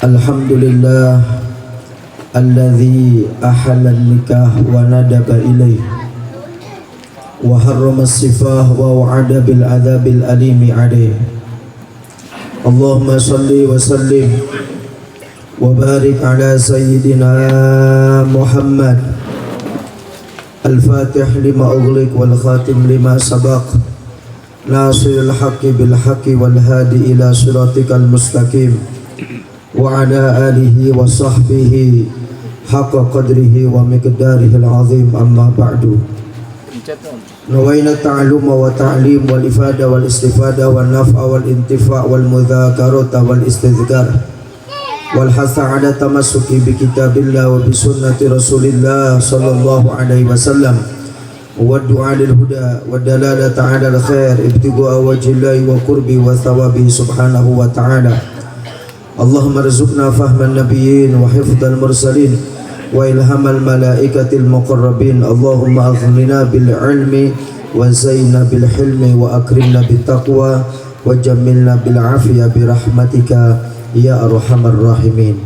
Alhamdulillah alladzi ahalla nikah wa nadaba ilaih wa harrama sifah wa wa'ada bil adzabil alimi alaih. Allahumma salli wa sallim wa barik ala sayyidina Muhammad al-fatih lima ughliq wal khatim lima sabaq nasiril haqqi bil haqqi wal hadi ila siratikal mustaqim wa ala alihi wa sahbihi haqqa qadrihi wa miqdarihi al-azim. Amma ba'du. Nawaina ta'alluma wa ta'lim wal ifada wal istifada wal naf'a wal intifa' wal mudzakarata wal istidhkar wal hasa ala tamassuki bi kitabillah wa bi sunnati rasulillah sallallahu alaihi wasallam wa du'a lil huda wa dalalata ala al khair ibtigha'a wajhillahi wa qurbi wa thawabi subhanahu wa ta'ala. Allahumma rizukna fahman nabiyyin wa hifdal mursalin wa ilhamal malaikatil muqarrabin. Allahumma aghnina bil ilmi wa zayyina bil hilmi wa akrimna bit taqwa wa jammilna bil afiyah bi rahmatika ya arhamar rahimin.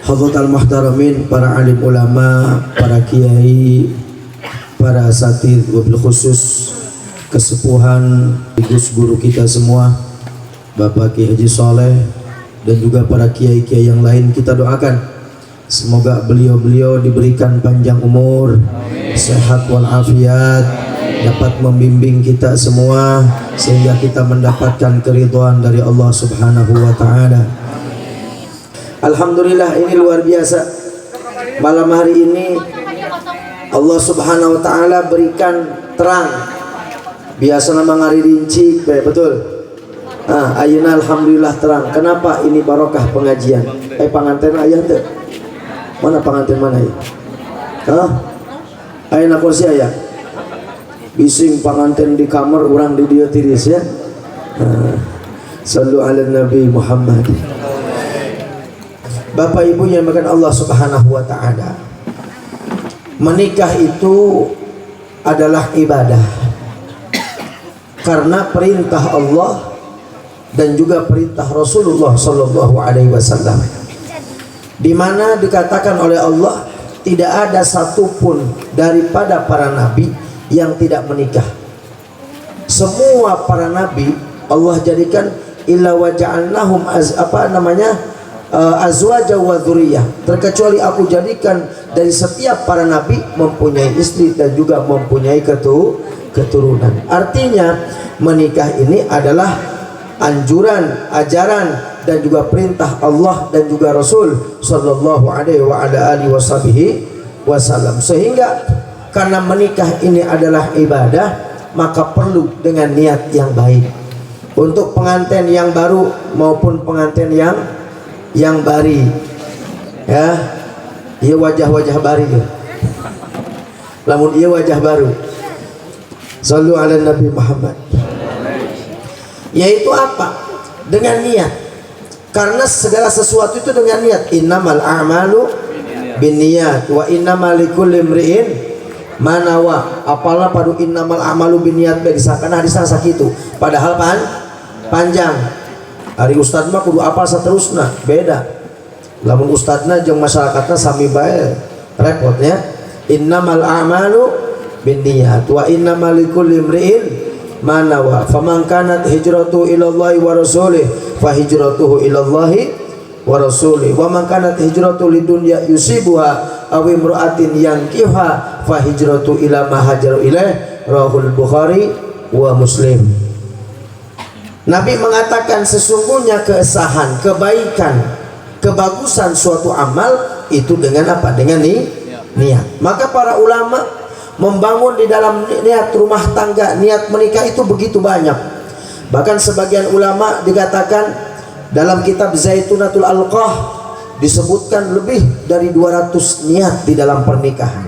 Hadratal muhtaramin, para alim ulama, para kiai, para asatidz, wabil khusus kesepuhan Gus guru kita semua, Bapak Kiai Haji Soleh, dan juga para kiai-kiai yang lain, kita doakan semoga beliau-beliau diberikan panjang umur, sehat walafiat, dapat membimbing kita semua sehingga kita mendapatkan keridhaan dari Allah Subhanahu wa taala. Alhamdulillah, ini luar biasa. Malam hari ini Allah Subhanahu wa taala berikan terang. Biasa nama ngari rinci, betul. Ayeuna alhamdulillah terang. Kenapa? Ini barokah pengajian. Panganten ayah teh. Mana panganten mana ya? Ayeuna kursi ayah. Bising panganten di kamar, urang di dieu tiris ya. Sallu ala Nabi Muhammad. Bapak Ibu yang dimuliakan Allah Subhanahu wa taala. Menikah itu adalah ibadah. Karena perintah Allah dan juga perintah Rasulullah sallallahu alaihi wasallam, di mana dikatakan oleh Allah tidak ada satupun daripada para nabi yang tidak menikah. Semua para nabi Allah jadikan illa wa ja'alnahum azwaja wa dzurriyyah, terkecuali aku jadikan dari setiap para nabi mempunyai istri dan juga mempunyai keturunan. Artinya menikah ini adalah anjuran, ajaran dan juga perintah Allah dan juga Rasul sallallahu alaihi wa ala alihi wasallam. Sehingga karena menikah ini adalah ibadah, maka perlu dengan niat yang baik. Untuk pengantin yang baru maupun pengantin yang bari, ya, iya wajah-wajah bari ya. Lamun iya wajah baru. Sallu ala Nabi Muhammad. Yaitu apa? Dengan niat. Karena segala sesuatu itu dengan niat. Innamal a'malu binniyat wa innamal likulli imri'in ma nawa. Apalah padu innamal a'malu binniyat disahkan hadisna sakitu. Padahal panjang. Ari ustad mah kudu apal saterusna, beda. Lamun ustadna jeung masyarakatna sami bae repotnya. Innamal a'malu binniyat wa innamal likulli imri'in manawa faman kanat hijratuhu ilallahi wa rasulih fa hijratuhu ilallahi wa rasulih wa man kanat hijratuhu lidunya yusibuha aw imra'atin yankiha fa hijratuhu ila ma hajaru ilaih. Rahul Bukhari wa Muslim. Nabi mengatakan sesungguhnya keesahan, kebaikan, kebagusan suatu amal itu dengan apa? Dengan niat. Maka para ulama membangun di dalam niat rumah tangga, niat menikah itu begitu banyak. Bahkan sebagian ulama dikatakan dalam kitab Zaitunatul Alqah disebutkan lebih dari 200 niat di dalam pernikahan.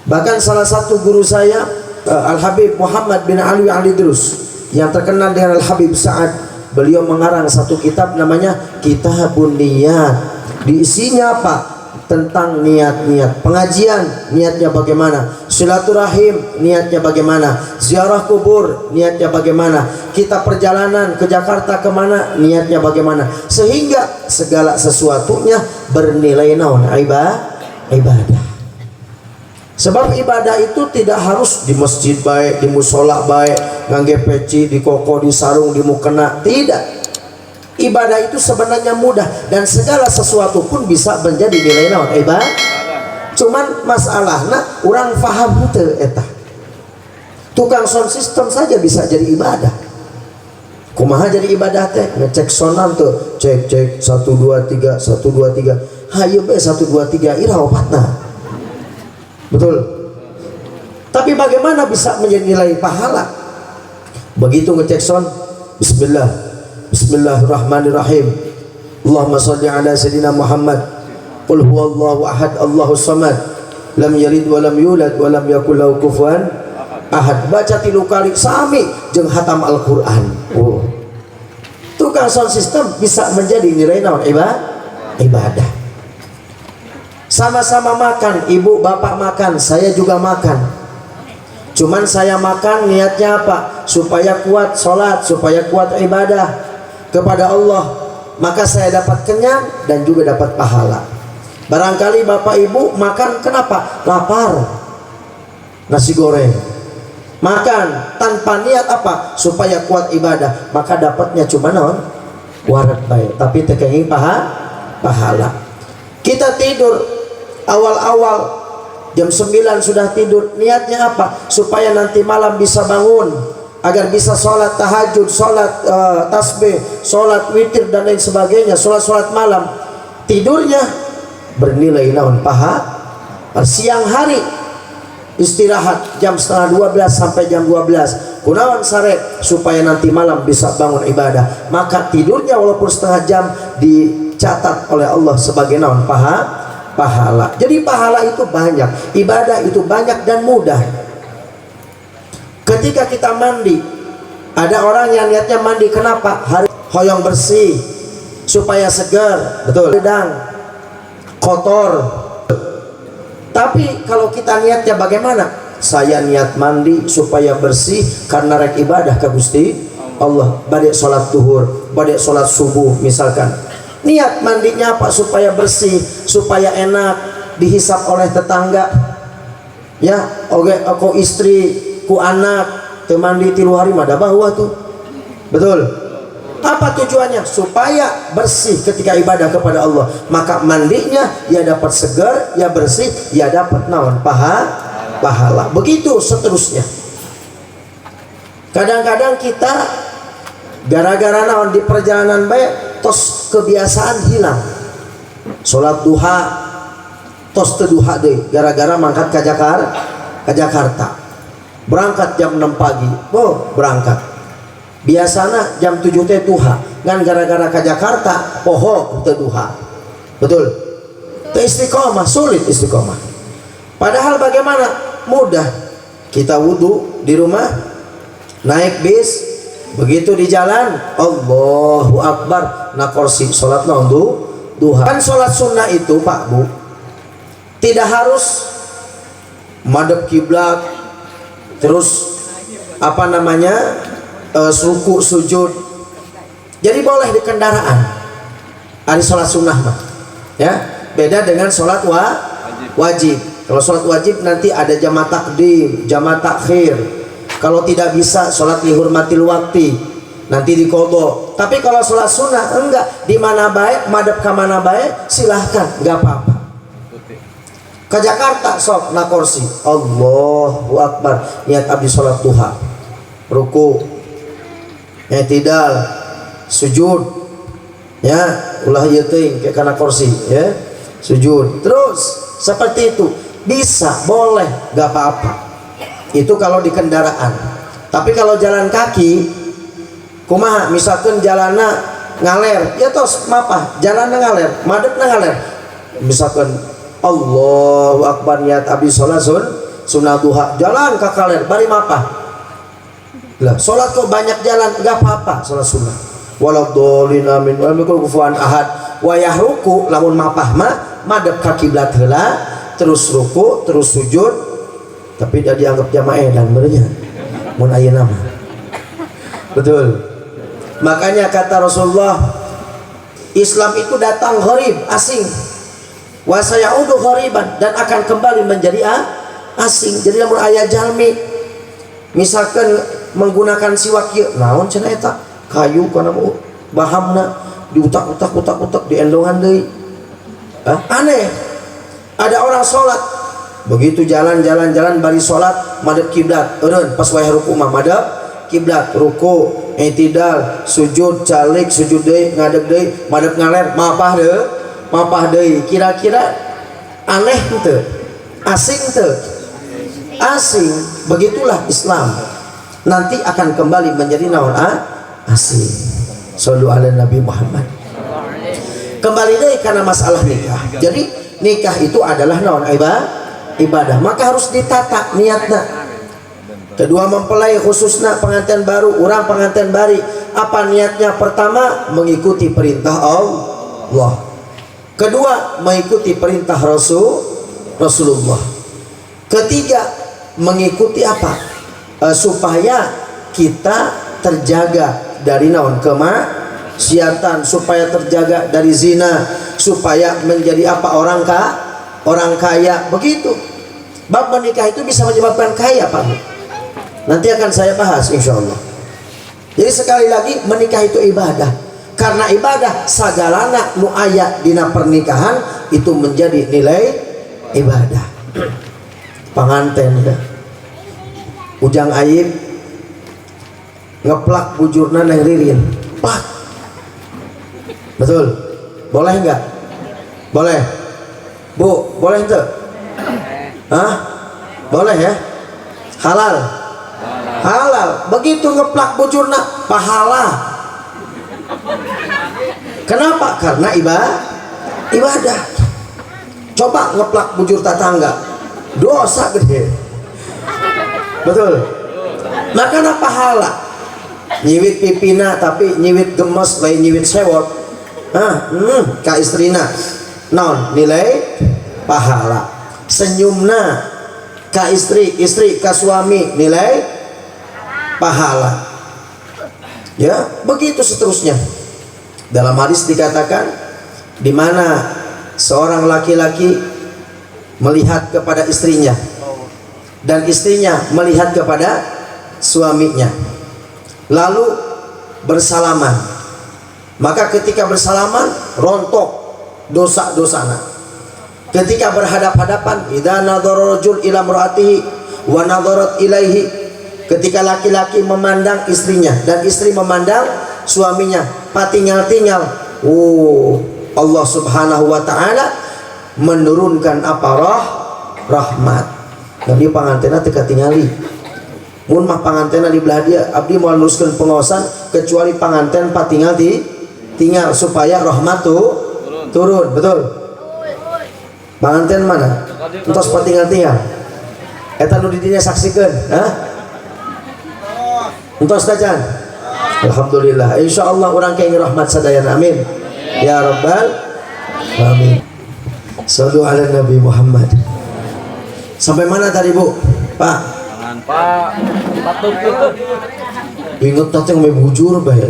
Bahkan salah satu guru saya Al-Habib Muhammad bin Ali Al-Idrus yang terkenal dengan Al-Habib Sa'ad, beliau mengarang satu kitab namanya Kitabun Niyat. Di isinya apa? tentang niat-niat pengajian, niatnya bagaimana, silaturahim, niatnya bagaimana, ziarah kubur, niatnya bagaimana, kita perjalanan ke Jakarta kemana, niatnya bagaimana, sehingga segala sesuatunya bernilai naon ibadah. Sebab ibadah itu tidak harus di masjid baik, di musola baik, ngangge peci, di koko, di sarung, di mukena, tidak. Ibadah itu sebenarnya mudah dan segala sesuatu pun bisa menjadi nilai naon ibadah. Cuman masalahnya orang paham teu eta. Tukang sound system saja bisa jadi ibadah. Kumaha jadi ibadah teh? Ngecek sound tuh, cek 1 2 3 1 2 3. Hayu be 1 2 3 ira opatna. Betul. Tapi bagaimana bisa menjadi nilai pahala? Begitu ngecek sound, Bismillahirrahmanirrahim. Allahumma shalli ala sayyidina Muhammad. Qul huwallahu ahad, Allahus samad. Lam yalid wa lam yulad wa lam yakul lahu kufuwan ahad. Baca 3 kali sami jeung hatam Al-Qur'an. Oh. Tukang sound system bisa menjadi nilai naon ibadah. Sama-sama makan, ibu bapak makan, saya juga makan. Cuman saya makan niatnya apa? Supaya kuat sholat, supaya kuat ibadah kepada Allah, maka saya dapat kenyang dan juga dapat pahala. Barangkali bapak ibu makan kenapa? Lapar, nasi goreng, makan tanpa niat apa? Supaya kuat ibadah, maka dapatnya cuma naon warat baik, tapi tekenging pahala. Kita tidur awal-awal jam 9 sudah tidur, niatnya apa? Supaya nanti malam bisa bangun, agar bisa sholat tahajud, sholat tasbih, sholat witir dan lain sebagainya, sholat malam. Tidurnya bernilai naon pahala. Siang hari istirahat jam 11:30 sampai jam 12. Kunaon sare supaya nanti malam bisa bangun ibadah. Maka tidurnya walaupun setengah jam dicatat oleh Allah sebagai naon pahala. Jadi pahala itu banyak, ibadah itu banyak dan mudah. Ketika kita mandi, ada orang yang niatnya mandi kenapa? Hari hoyong bersih supaya segar, betul. Sedang kotor. Tapi kalau kita niatnya bagaimana? Saya niat mandi supaya bersih karena rek ibadah ke Gusti Allah. Bade sholat duhur, bade sholat subuh misalkan. Niat mandinya apa? Supaya bersih, supaya enak dihisap oleh tetangga. Ya, oke, aku istri, ku anak, teu mandi 3 hari mah da bahwa tuh. Betul. Apa tujuannya? Supaya bersih ketika ibadah kepada Allah. Maka mandinya ya dapat segar, ya bersih, ya dapat naon pahala. Begitu seterusnya. Kadang-kadang kita gara-gara naon di perjalanan baik tos kebiasaan hilang. Sholat duha tos teu duha deui gara-gara mangkat ke Jakarta. Berangkat jam 6 pagi. Oh, berangkat. Biasana jam 7 teh duha. Ngan gara-gara ke Jakarta poho teu duha. Betul. Teu istiqomah, sulit istiqomah. Padahal bagaimana? Mudah. Kita wudu di rumah, naik bis, begitu di jalan Allahu Akbar, na kursi sholat duha. Kan sholat sunnah itu Pak Bu tidak harus madhep kiblat, terus apa namanya ruku sujud. Jadi boleh di kendaraan hari sholat sunnah mah, ya beda dengan sholat wajib. Kalau sholat wajib nanti ada jamaah takdim, jamaah takhir. Kalau tidak bisa sholat lihurmatil wakti, nanti diqodho. Tapi kalau sholat sunnah enggak, di mana baik, madhep ke mana baik, silahkan, enggak apa-apa. Ke Jakarta sok na kursi, Allahu Akbar, niat abdi sholat duha, ruku, i'tidal, sujud, ya ulah ieu teuing ke kana kursi, ya sujud. Terus seperti itu bisa, boleh, enggak apa-apa. Itu kalau di kendaraan. Tapi kalau jalan kaki kumaha? Misalkan jalanna ngaler, ya tos mapah jalanna ngaler, madepna ngaler. Misalkan Allahu Akbar niat abdi sholat sunnah duha, jalan ka kaler bari mapah. Lah sholat kok banyak jalan, enggak apa-apa sholat sunnah. Waladhdallin amin wa amikul kufuwan ahad. Wa yahruku lamun mapah mah madep ka kiblat heula, terus ruku, terus sujud, tapi dia dianggap jamaah dan merenya mun ayeuna mah. Betul. Makanya kata Rasulullah, Islam itu datang gharib, asing. Wa sayaudu ghariban, dan akan kembali menjadi asing. Jadi lamun aya jalmi misalkan menggunakan siwak ieu, naon cenah eta? Kayu kana bahamna diutak-utak diendongan deui. Aneh. Ada orang sholat, begitu jalan bari sholat madep kiblat, eureun pas wayah ruku mah madep kiblat, ruku, i'tidal, sujud, calik, sujud deui, ngadeg deui, madep ngaler, mapah deui. Kira-kira aneh henteu? Asing teu? Asing. Begitulah Islam. Nanti akan kembali menjadi naon? Asing. Shallu ala Nabi Muhammad. Kembali deui karena masalah nikah. Jadi nikah itu adalah naon? Ibadah. Maka harus ditata niatna. Kedua, mempelai khususnya pengantin baru, orang pengantin bari, apa niatnya? Pertama, mengikuti perintah Allah. Kedua, mengikuti perintah Rasulullah. Ketiga, mengikuti apa? Supaya kita terjaga dari naon? Kemaksiatan, supaya terjaga dari zina, supaya menjadi apa? Orang kaya. Begitu. Bab menikah itu bisa menyebabkan kaya, Pak. Nanti akan saya bahas insya Allah. Jadi sekali lagi, menikah itu ibadah. Karena ibadah sagalana nu aya dina pernikahan itu menjadi nilai ibadah. Panganten ya. Ujang aib ngeplak bujurna neng ririn. Plak. Betul? Boleh enggak? Boleh. Bu, boleh ente? Hah? Boleh ya? Halal. Halal. Begitu ngeplak bujurna pahala. Kenapa? Karena ibadah. Coba ngeplak bujur tetangga, dosa gede. Betul. Makanya pahala. Nyiwit pipina tapi nyiwit gemes lain nyiwit sewot. Ka istrina non nilai pahala. Senyumna ka istri ka suami nilai pahala. Ya, begitu seterusnya. Dalam hadis dikatakan, di mana seorang laki-laki melihat kepada istrinya dan istrinya melihat kepada suaminya, lalu bersalaman, maka ketika bersalaman rontok dosa-dosana. Ketika berhadap-hadapan, idza nadhara rajul ila imraatihi wa nadharat ilaihi, ketika laki-laki memandang istrinya dan istri memandang suaminya, patinggal-tinggal, Allah Subhanahu wa taala menurunkan apa? Rahmat. Jadi pangantena teu katingali. Mun mah pangantena di belah dia, abdi moal nuruskeun pengaosan kecuali panganten patinggal tinggal supaya rahmat turun. Betul? Panganten mana? Entos patinggal-tinggal. Eta nu di dinya saksikeun, Entos tajan. Alhamdulillah. Insyaallah urang kenging rahmat sadayana. Amin. Ya rabbal alamin. Shallu ala Nabi Muhammad. Sampai mana tadi, Bu? Pak. Pak. Tutup. Ingat tadi yang bujur bae.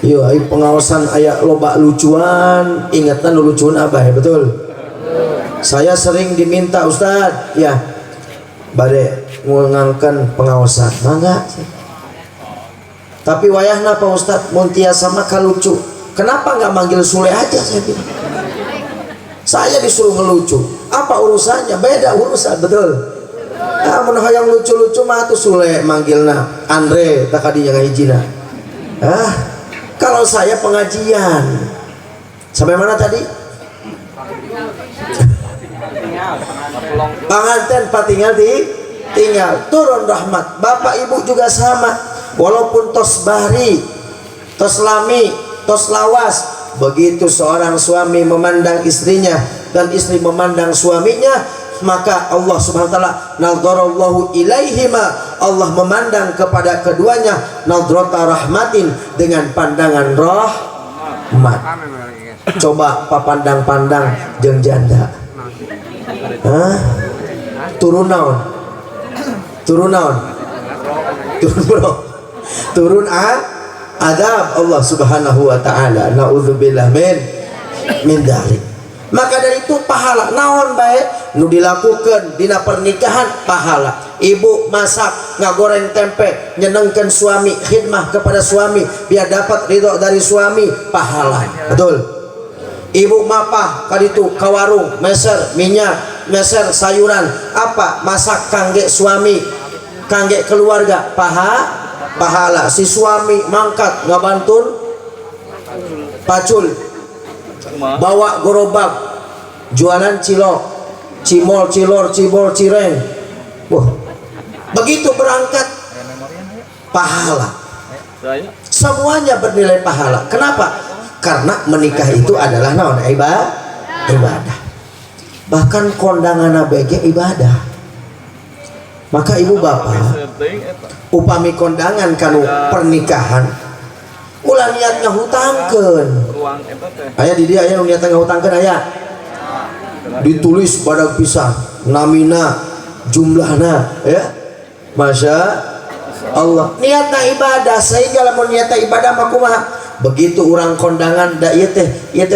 Iya, pengawasan aya loba lucuan, ingatan lucuan abah, betul. Saya sering diminta, Ustad, ya, bade ngangkan pengawasan, mangga. Tapi wayahna Pak Ustad Muntiasa maka lucu. Kenapa nggak manggil Sule aja, saya bilang. Saya disuruh ngelucu. Apa urusannya? Beda urusan, betul. Mun hayang lucu-lucu mah tuh Sule manggilna Andre takadinya ngahijina. Kalau saya pengajian. Sampai mana tadi? Panganten patinggal tinggal turun rahmat. Bapak ibu juga sama. Walaupun tos bahri, tos lami, tos lawas, begitu seorang suami memandang istrinya dan istri memandang suaminya, maka Allah Subhanahu wa taala nadharallahu ilaihima, Allah memandang kepada keduanya nadrata rahmatin, dengan pandangan rahmat. Coba papandang-pandang jeung janda. Hah? Turun naon? Turun naon? Turun bro. Turun adab Allah Subhanahu wa taala. Nauzubillah min dzalik. Maka dari itu pahala naon bae nu dilakukan dina pernikahan pahala. Ibu masak, ngagoreng tempe, nyenengkeun suami, khidmah kepada suami biar dapat ridho dari suami, pahala. Betul. Ibu mapah kaditu ka warung, meser minyak, meser sayuran, apa masak kangge suami, kangge keluarga, pahala. Si suami mangkat ngabantun pacul, bawa gerobak jualan cilok, cimol, cilor, cibol, cireng. Wah, begitu berangkat pahala. Semuanya bernilai pahala. Kenapa? Karena menikah itu adalah naon? Ibadah. Bahkan kondangan ABG ibadah. Maka ibu bapak, upami kondangan kanu pernikahan, ulah niat ngahutangkeun. Aya di dia aya nu niat ngahutangkeun aya. Ditulis badag pisan namina, jumlahna ya. Masya Allah. Niatna ibadah sehingga lamun niatna ibadah mah kumaha? Begitu orang kondangan da ieu teh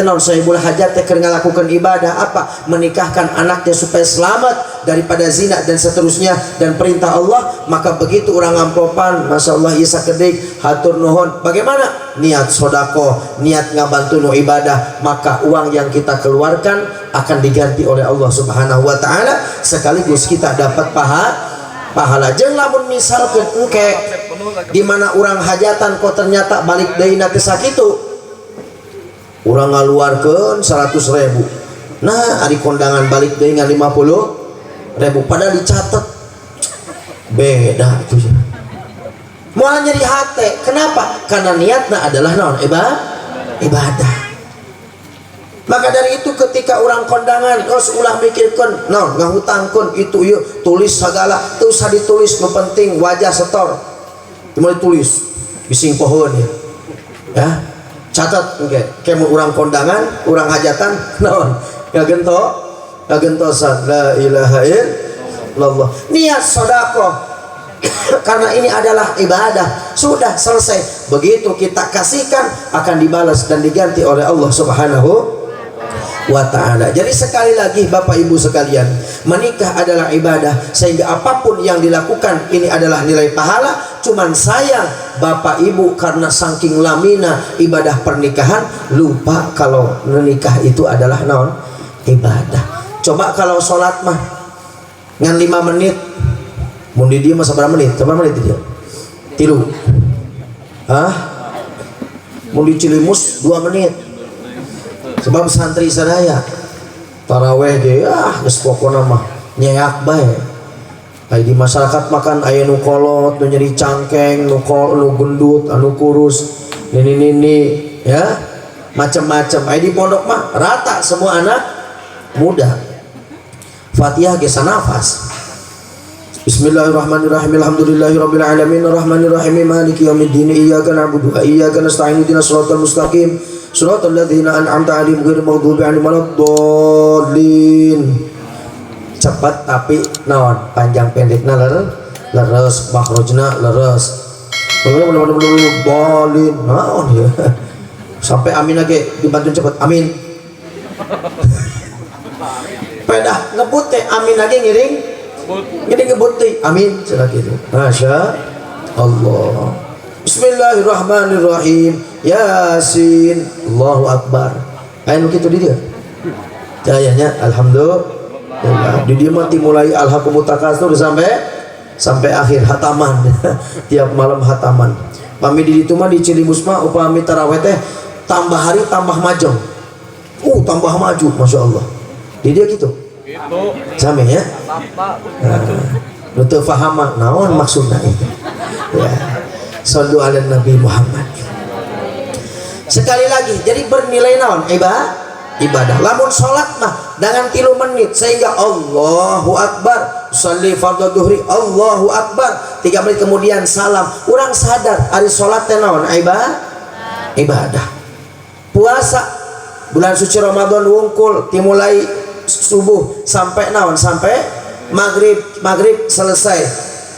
naon sahibul hajat teh keur ngalakukeun ibadah apa? Menikahkan anaknya supaya selamat daripada zina dan seterusnya dan perintah Allah, maka begitu orang amplopan, masyaallah ieu sakedik hatur nuhun. Bagaimana? Niat sedekah, niat ngabantu nu ibadah, maka uang yang kita keluarkan akan diganti oleh Allah Subhanahu wa taala sekaligus kita dapat pahala. Jeung lamun misalkeun engke di mana orang hajatan kok ternyata balik deui na teh sakitu, urang ngaluarkeun 100.000, nah ari kondangan balik deui ngan 50.000 padahal dicatat beda itu moal nyeri hate. Kenapa? Karena niatna adalah naon? Ibadah. Maka dari itu ketika orang kondangan terus ulah mikirkan naon ngahutangkeun itu ieu tulis sagala teu usah ditulis, nu penting wajah setor cuma ditulis bising pohon ya catat engke kemu urang kondangan urang hajatan naon ngagentosan la ilaha illallah niat sedekah karena ini adalah ibadah. Sudah selesai, begitu kita kasihkan akan dibalas dan diganti oleh Allah Subhanahu wa ta'ala. Jadi sekali lagi Bapak Ibu sekalian, menikah adalah ibadah sehingga apapun yang dilakukan ini adalah nilai pahala. Cuman sayang Bapak Ibu karena saking lamina ibadah pernikahan lupa kalau menikah itu adalah naon? Ibadah. Coba kalau sholat mah ngan 5 menit mun di dia mah sabar menit? Sabar menit dia? 3. Mun di Cilimus 2 menit. Sebab santri sadaya taraweh ge geus pokona mah nyeak bae. Ai di masyarakat makan aya nu kolot, nu nyeri cangkeng, nu gendut, anu kurus, nini ya. Macam-macam. Ai di pondok mah rata semua anak muda. Fatihah ge sanafas. Bismillahirrahmanirrahim. Alhamdulillahirabbil alamin arrahmanir rahim maliki yaumiddin iyyaka na'budu wa iyyaka nasta'in ihdinas siratal mustaqim siratal ladzina an'amta 'alaihim ghairil maghdubi 'alaihim waladdallin. Cepat tapi naon panjang pendekna leres makrojna leres bolin naon ya sampai amin lagi dibantu cepat amin pedah ngebut teh amin lagi ngiring jadi ngebut teh amin cenah kitu. Masya Allah. Bismillahirrahmanirrahim. Yasin. Allahu Akbar. Aya nu kitu di dia. Ayahnya alhamdulillah. Di dia mah mulai alhaqumut takatsur sampai akhir hataman. Tiap malam hataman. Pami di ditu mah di Cilimus mah upami tarawih teh tambah hari tambah majeng. Tambah maju masyaallah. Di dia gitu. Sami ya. Lu teu paham naon maksudna itu. Ya. Shallu ala Nabi Muhammad. Sekali lagi, jadi bernilai naon? Ibadah. Lamun salat mah dengan 3 menit sehingga Allahu Akbar, sholli fardhu dhuhri, Allahu Akbar, 3 menit kemudian salam. Urang sadar ari salat teh naon? Ibadah. Puasa bulan suci Ramadan wungkul dimulai subuh sampai naon, sampai maghrib selesai,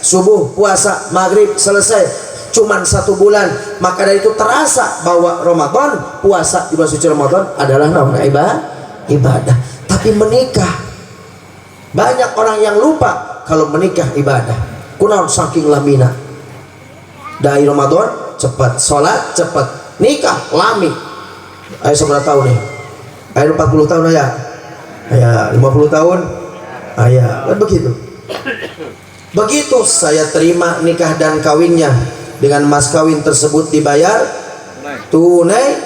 subuh puasa, maghrib selesai, cuman 1 bulan. Maka dari itu terasa bahwa Ramadan, puasa di bulan suci Ramadan adalah naon, ibadah. Tapi menikah, banyak orang yang lupa kalau menikah ibadah. Kunaon saking lamina dari Ramadan cepat, sholat cepat, nikah lami. Ayo seberapa tahun nih? Ayo 40 tahun aja, ayo 50 tahun ayo, kan begitu. Begitu saya terima nikah dan kawinnya, dengan mas kawin tersebut dibayar tunai,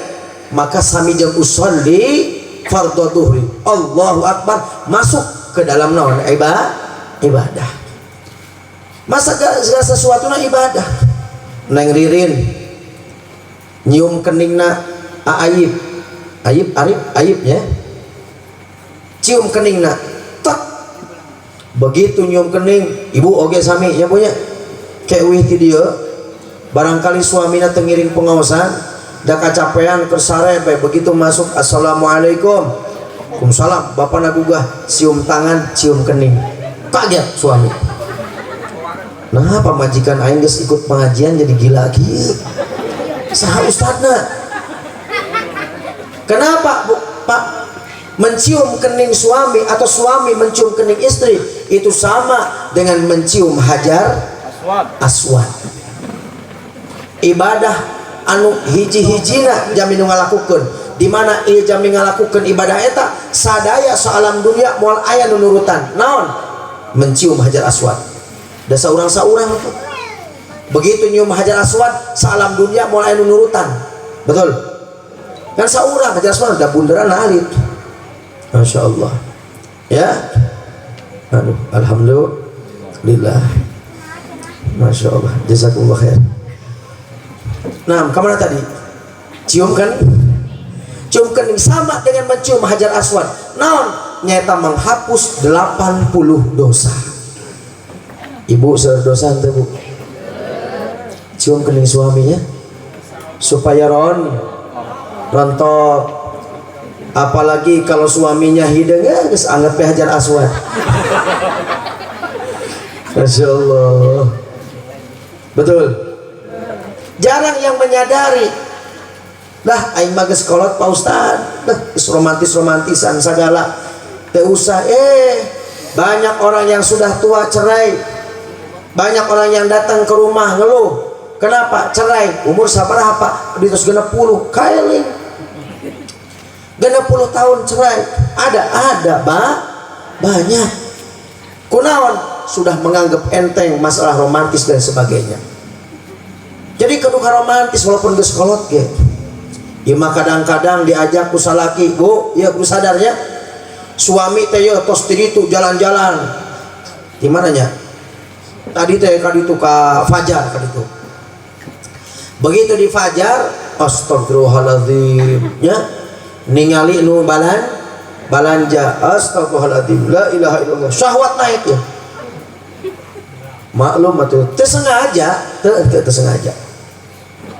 maka samijeng usolli fardhu dhuhri, Allahu Akbar, masuk ke dalam naon, ibadah. Masa segala sesuatu na ibadah. Neng Ririn nyium keningna Ayib ya, cium keningna tak, begitu nyium kening ibu oge sami ya punya kayak wih ti dia, barangkali suamina tengiring pengawasan da kacapean kersare bae, begitu masuk assalamualaikum, waalaikumsalam, bapak nagugah cium tangan, cium kening, kaget suami. Nah pamajikan aing geus ikut pengajian jadi gila kieu saha ustadna. Kenapa Pak mencium kening suami atau suami mencium kening istri itu sama dengan mencium hajar aswad. Ibadah anu hiji-hijina jami nu ngalakukeun, di mana ieu jami ngalakukeun ibadah eta sadaya salam dunia moal aya nu nurutan naon, mencium hajar aswad. Da saurang-saurang itu begitu nyium hajar aswad salam dunia moal aya nu nurutan, betul kan? Saurang hajar aswad udah bunderan alit, masya Allah ya. Aduh, alhamdulillah, masya Allah, jazakumullah khair. Nah, kemana tadi? Cium kan? Cium kening sama dengan mencium hajar aswad. Naon? Nyata menghapus 80 dosa. Ibu dosa ente bu? Cium kening suaminya supaya rontok. Apalagi kalau suaminya hidung ya, geus anggap hajar aswad. Masya Allah, betul. Jarang yang menyadari. Dah aing mah geus kolot Pak Ustad, dah geus romantisan segala teu usah. Banyak orang yang sudah tua cerai, banyak orang yang datang ke rumah ngeluh. Kenapa cerai? Umur sabaraha di tos 60 kailing 60 tahun cerai. Ada banyak. Kunaon sudah menganggap enteng masalah romantis dan sebagainya. Jadi keduka romantis walaupun geus kolot ge. Ieu mah kadang-kadang diajak ku salaki, "Bu, ieu ku sadarnya suami teh yeuh tos di ditu jalan-jalan." Di mananya? Tadi teh ka ditu ka Fajar ka ditu. Begitu di Fajar, astagfirullahaladzim ya, ningali nu balanja, astagfirullahaladzim, la ilaha illallah, syahwat naik ya. Maklum atuh teu sengaja, teu sengaja.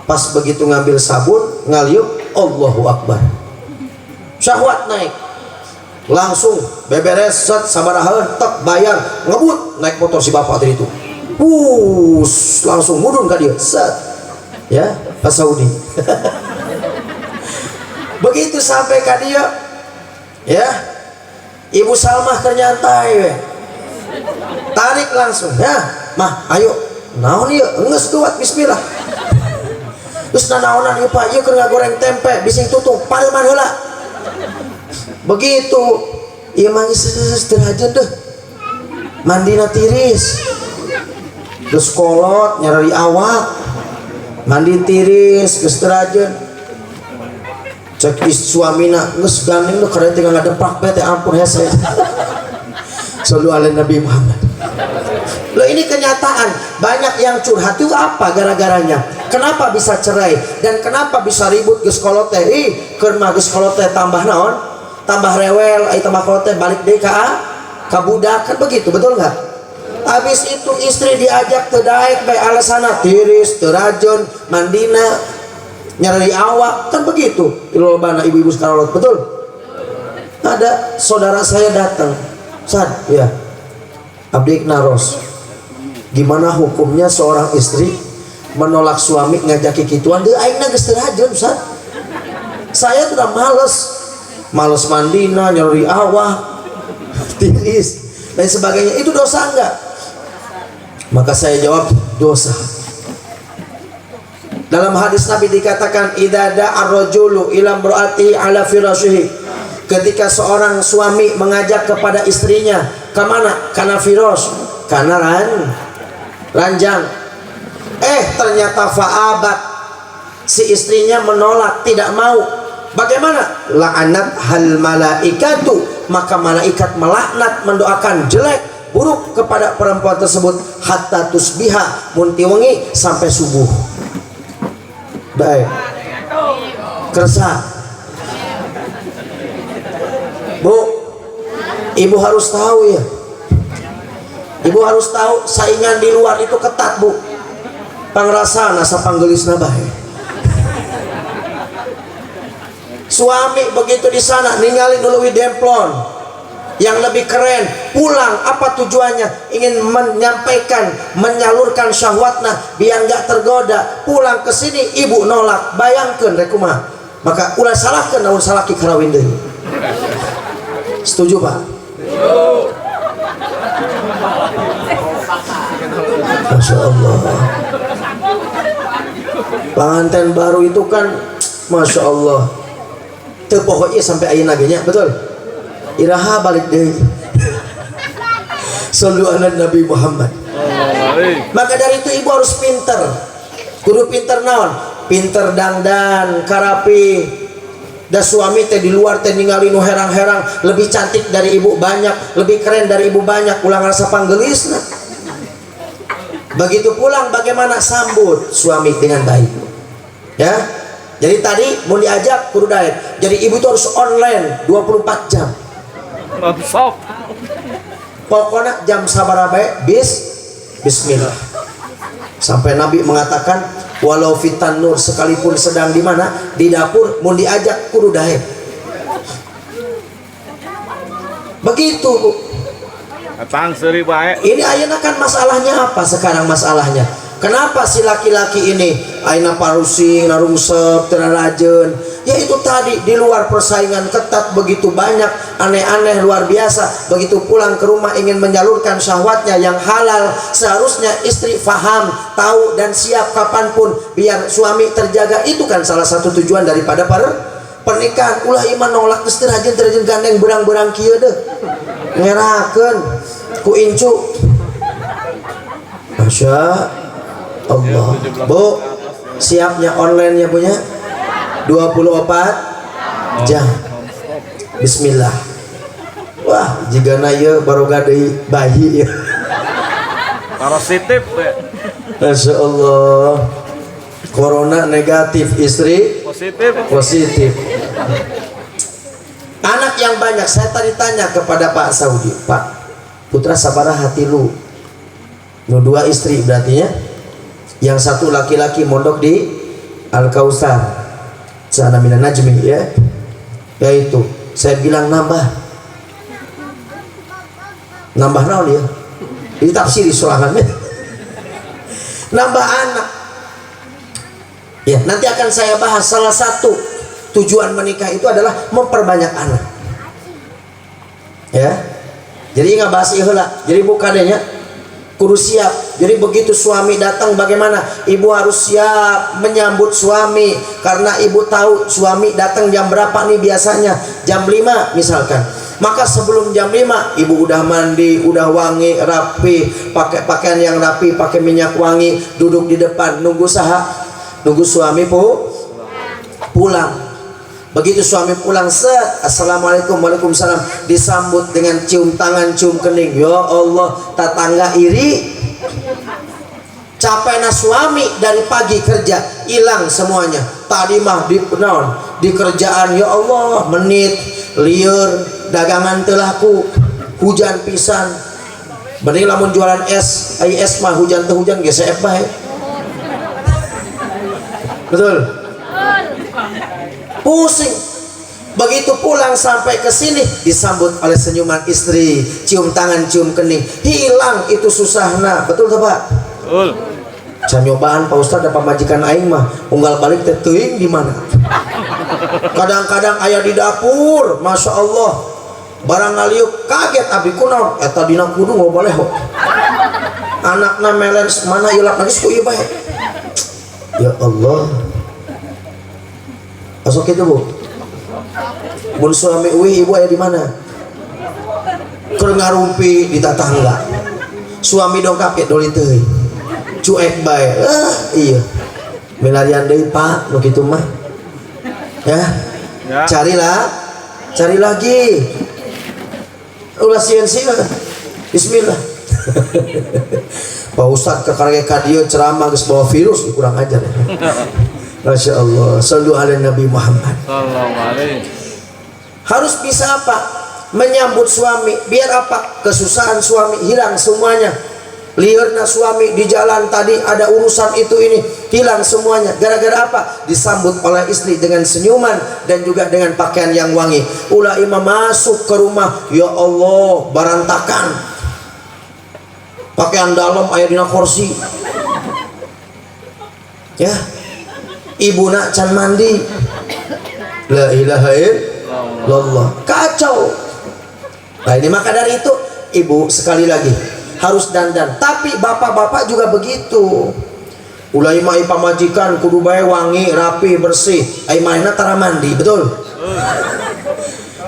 Pas begitu ngambil sabun, ngaliuk, Allahu Akbar, syahwat naik. Langsung beberes set sabaraha tek bayar, ngebut naik motor si bapak tadi itu. Langsung mudun ka dieu. Set. Ya, Pak Saudi. Begitu sampai ka dia, ya, Ibu Salmah ternyantai we. Tarik langsung, ya, mah, ayo, naon ieu? Geus kuat bismillah. Terus nanaonan ieu Pak, ieu keur ngagoreng tempe, bising tutung, pareman heula. Begitu, ieu mah geus terajeun deh. Mandina tiris. Terus kolot nyari awak. Mandi tiris geus terajeun. Cek suamina geus gandeng lu karena tinggal ngadepak teh ampun hese. Sallu ala Nabi Muhammad. Loh, ini kenyataan. Banyak yang curhat itu apa gara-garanya? Kenapa bisa cerai dan kenapa bisa ribut geus kolot teh? Keur mah geus kolot teh tambah naon? Tambah rewel, ai tambah kolot teh balik deui ka budak, kan begitu, betul enggak? Habis itu istri diajak teu daek bae alasana tiris, teu rajon, mandina nyari awak, kan begitu ilobana ibu-ibu sekarang, betul? Ada saudara saya datang, Sad, ya abdi naros, gimana hukumnya seorang istri menolak suami ngajaki kituan? Deh aing geus teu hajeun, Sad. Saya sudah males mandina, nyari awak, tiris dan sebagainya. Itu dosa enggak? Maka saya jawab, dosa. Dalam hadis Nabi dikatakan, idza da'a ar-rajulu ila imra'ati ala firashihi, ketika seorang suami mengajak kepada istrinya kemana? Kana firash, kana ranjang. Ternyata fa'abat, si istrinya menolak, tidak mau. Bagaimana? La'anat hal malaikatu, maka malaikat melaknat, mendoakan jelek, buruk kepada perempuan tersebut hatta tusbiha, munti wengi sampai subuh. Baik. Kersa. Bu, ibu harus tahu ya. Ibu harus tahu saingan di luar itu ketat, Bu. Pangrasa nasa panggelisna bae. Suami begitu di sana ninggalin dulu demplon yang lebih keren, pulang apa tujuannya? Ingin menyampaikan, menyalurkan syahwatna biar nggak tergoda. Pulang ke sini ibu nolak, bayangkan rek kumaha. Maka ulah salahkeun namun salaki karawin deui. Setuju, Pak? Masya Allah. Pengantin baru itu kan Masya Allah teu pokoknya sampai ayeuna ge nya, betul? Iraha balik deh. Sallu ala Nabi Muhammad. Maka dari itu ibu harus pinter. Kudu pinter naon? Pinter dangdan, karapi. Da suami teh di luar teh ningali nu herang-herang, lebih cantik dari ibu banyak, lebih keren dari ibu banyak, ulang rasa panggelisna. Begitu pulang bagaimana sambut suami dengan baik. Ya. Jadi tadi mau diajak kudu daek. Jadi ibu itu harus online 24 jam. Mantap. Pokoknya jam sabaraha bae bismillah. Sampai Nabi mengatakan walau fitan nur, sekalipun sedang di mana? Di dapur, mau diajak kudu daek. Begitu, Bu. Datang seri bae. Ini ayeuna kan masalahnya apa sekarang masalahnya? Kenapa si laki-laki ini ayeuna parusing, narungsep, teu rajin? Ya itu tadi, di luar persaingan ketat begitu banyak, aneh-aneh luar biasa. Begitu pulang ke rumah ingin menyalurkan syahwatnya yang halal. Seharusnya istri faham, tahu dan siap kapanpun biar suami terjaga. Itu kan salah satu tujuan daripada pernikahan. Ulah iman nolak geus teu rajin gandeng berang-berang kieu deh. Ngerakeun ku incu. Masya Allah. Bu, siapnya online ya punya 24 jam. Bismillah. Wah, jika naya baru gadai bayi ya. Positif ya. Masya Allah. Corona negatif, istri positif. Anak yang banyak. Saya tadi tanya kepada Pak Saudi, Pak, putra sabaraha hati lu? Nu dua istri berarti ya. Yang satu laki-laki mondok di Al-Kausar sana minan najmi ya. Yaitu saya bilang nambah naon ya. Ini tafsir surahannya. Nambah anak. Ya, nanti akan saya bahas salah satu tujuan menikah itu adalah memperbanyak anak. Ya. Jadi nggak bahas iheula. Jadi bukannya kudu siap. Jadi begitu suami datang bagaimana? Ibu harus siap menyambut suami karena ibu tahu suami datang jam berapa nih biasanya. Jam 5 misalkan. Maka sebelum jam 5 ibu udah mandi, udah wangi, rapi, pakai pakaian yang rapi, pakai minyak wangi, duduk di depan nunggu nunggu suami pulang. Begitu suami pulang, set, assalamualaikum, waalaikumsalam, disambut dengan cium tangan, cium kening. Ya Allah, tetangga iri. Capeknya suami dari pagi kerja, hilang semuanya. Tadi mah di kerjaan, ya Allah, menit, liur, dagangan teu laku, hujan pisan. Bening lamun jualan es, es mah hujan teu hujan geus sae bae. Betul? Pusing. Begitu pulang sampai ke sini disambut oleh senyuman istri, cium tangan, cium kening, hilang itu susahna. Betul tak Pak? Betul. Can nyobaan Pak Ustad dapat majikan aing mah unggal balik teh teuing di mana. Kadang-kadang ayah di dapur, masya Allah, barang ngaliuk kaget abdi kunaon eta dina kudu nggak boleh kok. Anakna melen mana ilap nangis ku ieu bae. Ya Allah. Masuk itu Bu. Mun suami ibu aya di mana? Keur ngarumpi di tatangga. Suami dongkap ke doli teuing. Cuek bae. Iya. Milarian deui Pak, nu kitu mah. Ya. Carilah. Cari lagi. Ulah sieun-sieun. Bismillah. Pak Ustad kekarage ka dieu ceramah geus bawa virus kurang ajar. Masya Allah. Sallu ala Nabi Muhammad. Sallallahu alaihi. Harus bisa apa? Menyambut suami. Biar apa? Kesusahan suami hilang semuanya. Liurna suami di jalan tadi ada urusan itu ini, hilang semuanya. Gara-gara apa? Disambut oleh istri dengan senyuman dan juga dengan pakaian yang wangi. Ulah imam masuk ke rumah, ya Allah, barantakan. Pakaian dalam aya dina kursi. Ya. Ibuna can mandi. La ilaha illallah. Kacau. Nah ini maka dari itu ibu sekali lagi harus dandan. Tapi bapak-bapak juga begitu. Ulai mai pamajikan kudu bae wangi, rapi, bersih. Ai maena tara mandi, betul?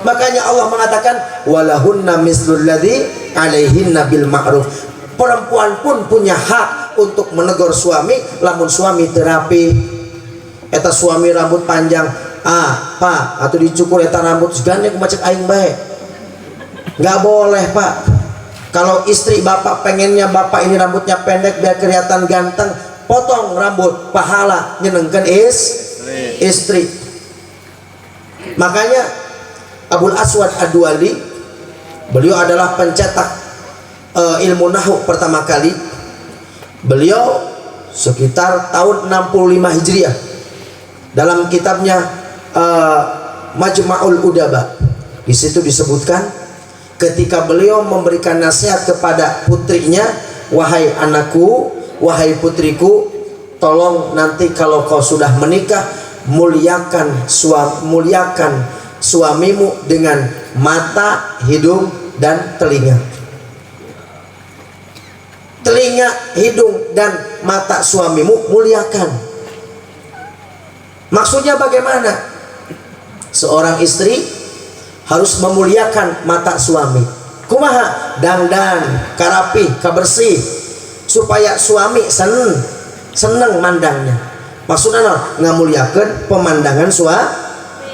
Makanya Allah mengatakan walahunna mislul ladzi alaihinna bil ma'ruf. Perempuan pun punya hak untuk menegur suami lamun suami terapi. Eta suami rambut panjang, Pak, atau dicukur eta rambut segane kumacek aing bae. Nggak boleh Pak. Kalau istri bapak pengennya bapak ini rambutnya pendek biar kelihatan ganteng, potong rambut, pahala nyenengkan istri. Makanya Abul Aswad Ad-Duali, beliau adalah pencetak ilmu nahwu pertama kali. Beliau sekitar tahun 65 Hijriah. Dalam kitabnya Majma'ul Udaba, di situ disebutkan ketika beliau memberikan nasihat kepada putrinya, wahai anakku, wahai putriku, tolong nanti kalau kau sudah menikah muliakan suamimu dengan mata, hidung dan telinga. Telinga, hidung dan mata suamimu muliakan. Maksudnya bagaimana? Seorang istri harus memuliakan mata suami. Kumaha? Dandan, karapi, kabersih, supaya suami seneng mandangnya. Maksudnya ngamuliakeun pemandangan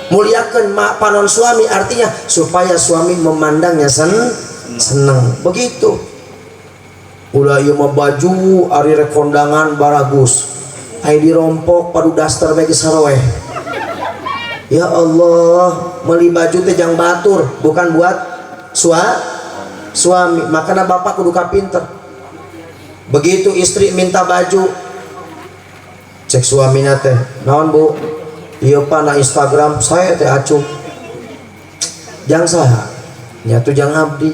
muliakeun panon suami, artinya supaya suami memandangnya seneng. Begitu. Ulah ieu mah baju ari rek kondangan baragus. Ai dirompok padu daster bagi saroeh. Ya Allah, beli baju teh jang batur, bukan buat suami. Makanya bapak kudu kapinter. Begitu istri minta baju, cek suaminya teh, naon Bu? Iya Pak, na Instagram saya teh acuh. Jang saha? Nyatu jang abdi.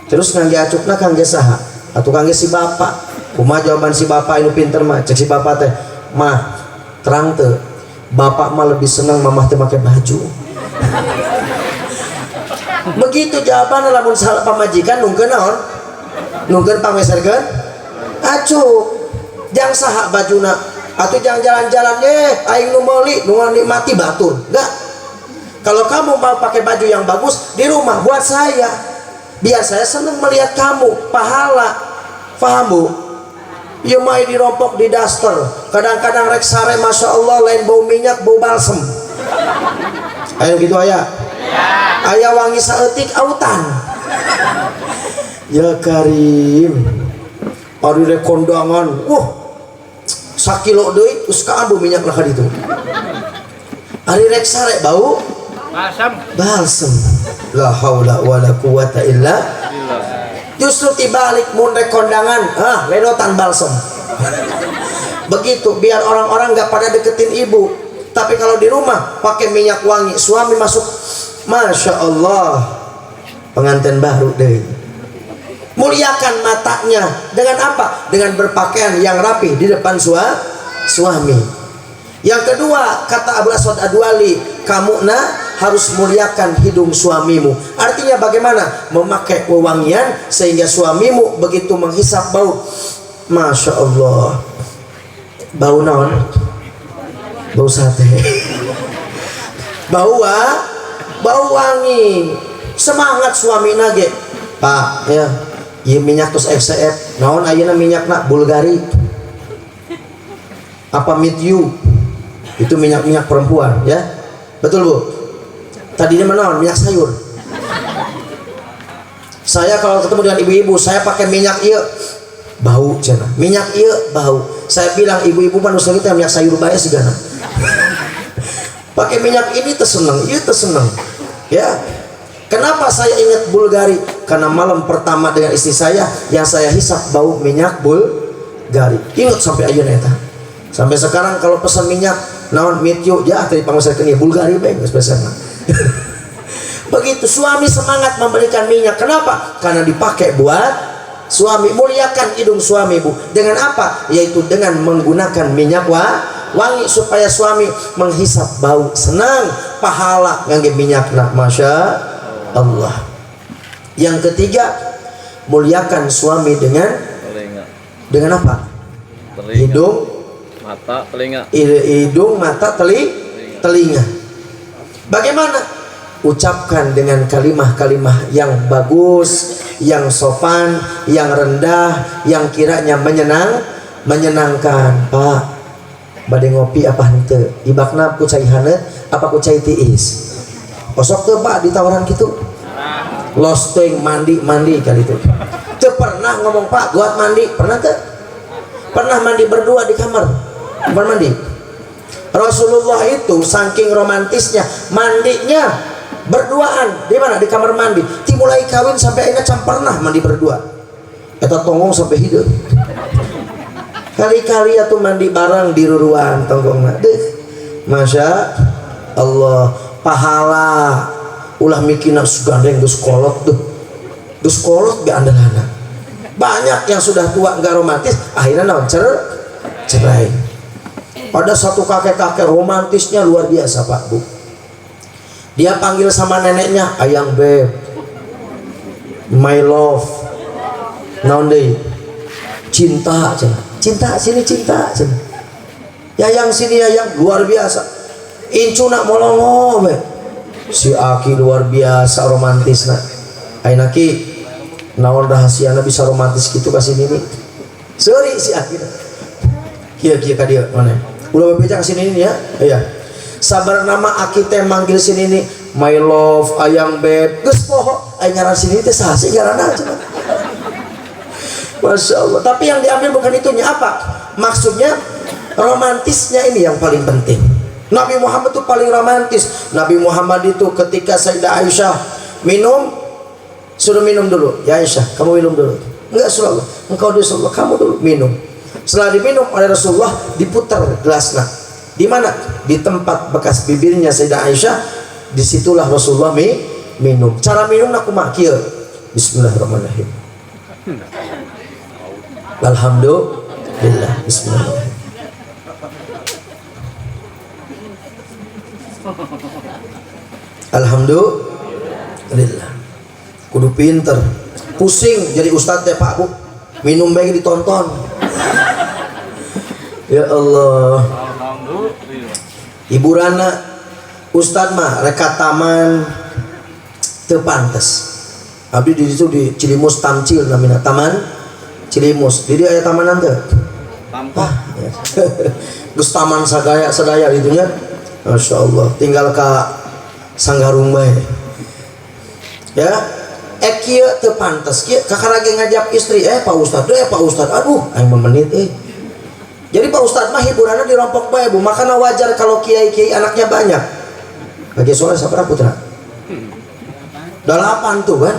Terus ngangge acukna kangge saha? Atuh kangge si bapak. Kumaha jawaban si bapak ini pinter mah? Cek si bapak teh, mah terang teh, bapak mah lebih senang mamah teh pakai baju. Begitu jawaban lamun salah pamajikan nungkeun naon? Nungkeun pameserkeun acuh. Jang saha bajuna? Atuh jang jalan-jalan aing nu meuli nu nikmati batur. Enggak. Kalau kamu mau pakai baju yang bagus di rumah buat saya. Biar saya senang melihat kamu, pahala. Paham Bu? Ieu mah dirompok di daster. Kadang-kadang rek sare masya Allah lain bau minyak, bau balsem. Ayo gitu aya. Aya wangi saeutik autan. Ya Karim. Ari rek kondangan. Sakilo deui geus kaan bau minyak lah ditu. Ari rek sare bau balsem. La haula wala quwata illa billah. Justru tibalik mun rek kondangan, ledotan balsem. Begitu biar orang-orang nggak pada deketin ibu. Tapi kalau di rumah pakai minyak wangi, suami masuk, masya Allah, pengantin baru deh. Muliakan matanya dengan apa? Dengan berpakaian yang rapi di depan suami. Yang kedua, kata Abu Aswad Ad-Duali, kamu harus muliakan hidung suamimu. Artinya bagaimana? Memakai wewangian sehingga suamimu begitu menghisap bau, masya Allah, bau naon? Bau sate. bau wangi. Semangat suami nage. Pak, ya, ieu minyak tos FCF. Naon ayeuna minyakna Bulgari? Apa Meet You? Itu minyak-minyak perempuan, ya. Betul, Bu? Tadinya menawan minyak sayur. Saya kalau ketemu dengan ibu-ibu, saya pakai minyak ieu, bau cenah. Minyak ieu bau. Saya bilang ibu-ibu manusia kita minyak sayur bae sigana. Pakai minyak ini tersenang, ieu tersenang. Ya. Kenapa saya ingat Bulgari? Karena malam pertama dengan istri saya yang saya hisap bau minyak Bulgari. Ingat sampai ayeuna eta. Sampai sekarang kalau pesan minyak naon Meet You, ya tadi pangasakeun ieu Bulgari bae geus pesanna. Begitu suami semangat memberikan minyak. Kenapa? Karena dipakai buat suami. Muliakan hidung suami, Bu. Dengan apa? Yaitu dengan menggunakan minyak wangi supaya suami menghisap bau senang, pahala ngangge minyakna, masya Allah. Yang ketiga, muliakan suami dengan telinga. Dengan apa? Telinga. Hidung, Mata, telinga. hidung, mata, telinga. Bagaimana? Ucapkan dengan kalimah-kalimah yang bagus, yang sopan, yang rendah, yang kiranya menyenangkan. Pak, bade ngopi apa henteu? Ibakna ku cai haneut apa ku cai tiis? Osok teu Pak ditawaran kitu. Losteng mandi kali itu. Teu pernah ngomong Pak, buat mandi, pernah teu? Pernah mandi berdua di kamar mandi. Rasulullah itu saking romantisnya mandinya berduaan di mana? Di kamar mandi. Dimulai kawin sampai akhirnya can pernah mandi berdua. Eta tonggong sampai hidup. Kali-kali atuh mandi bareng di ruruan tonggongna. Deh, masya Allah, pahala. Ulah mikina sugandeng geus kolot tuh. Geus kolot ge andelana. Banyak yang sudah tua enggak romantis, akhirnya naon cerai. Ada satu kakek-kakek romantisnya luar biasa, Pak, Bu. Dia panggil sama neneknya, ayang beb, my love, naon deui, cinta cenah. Cinta sini cinta cenah. Yayang sini yayang, luar biasa. Incuna molongo be. Si Aki luar biasa romantisna. Ayeuna Ki, naon rahasiana bisa romantis gitu ka sini nih. Sorry si Aki. Kieu ka dieu mana? Ulah bebeja ka sini ya. Iya. Sabar nama Aki teh manggil sini nih, my love, ayang beb, geus poho, aya ngaran sini teh saha sih ngaranna cenah. Masya Allah. Tapi yang diambil bukan itunya, apa? Maksudnya romantisnya ini yang paling penting. Nabi Muhammad itu paling romantis. Nabi Muhammad itu ketika Sayyidah Aisyah minum, suruh minum dulu. Ya Aisyah, kamu minum dulu. Enggak, Rasulullah, engkau dulu, Rasulullah, kamu dulu minum. Setelah diminum oleh Rasulullah, diputar gelasnya. Di mana? Di tempat bekas bibirnya Sayyidah Aisyah. Disitulah Rasulullah minum. Cara minum nak kumaha kieu. Bismillahirrahmanirrahim. Alhamdulillah. Bismillahirrahmanirrahim. Alhamdulillah. Kudu pinter. Pusing jadi ustadz teh Pak, Bu. Minum baik ditonton. Ya Allah. Alhamdulillah. Hiburanna ustadz mah reka taman teu pantes. Abdi di situ di Cilimus Tamcil namina, Taman Cilimus. Di dia aya tamanan teu? Tampak. Geus taman sadaya gitu nya. Masya Allah. Tinggal ka Sanggarung bae. Ya. Kieu teu pantes. Kieu kakarage ngajak istri, Pak Ustad, Pak Ustad. Aduh, aing memenit Jadi Pak Ustad mah hiburanna dirompok bae, Bu. Makanya wajar kalau kiai-kiai anaknya banyak. Bagi soleh sabaraha putra? 8 tuh kan?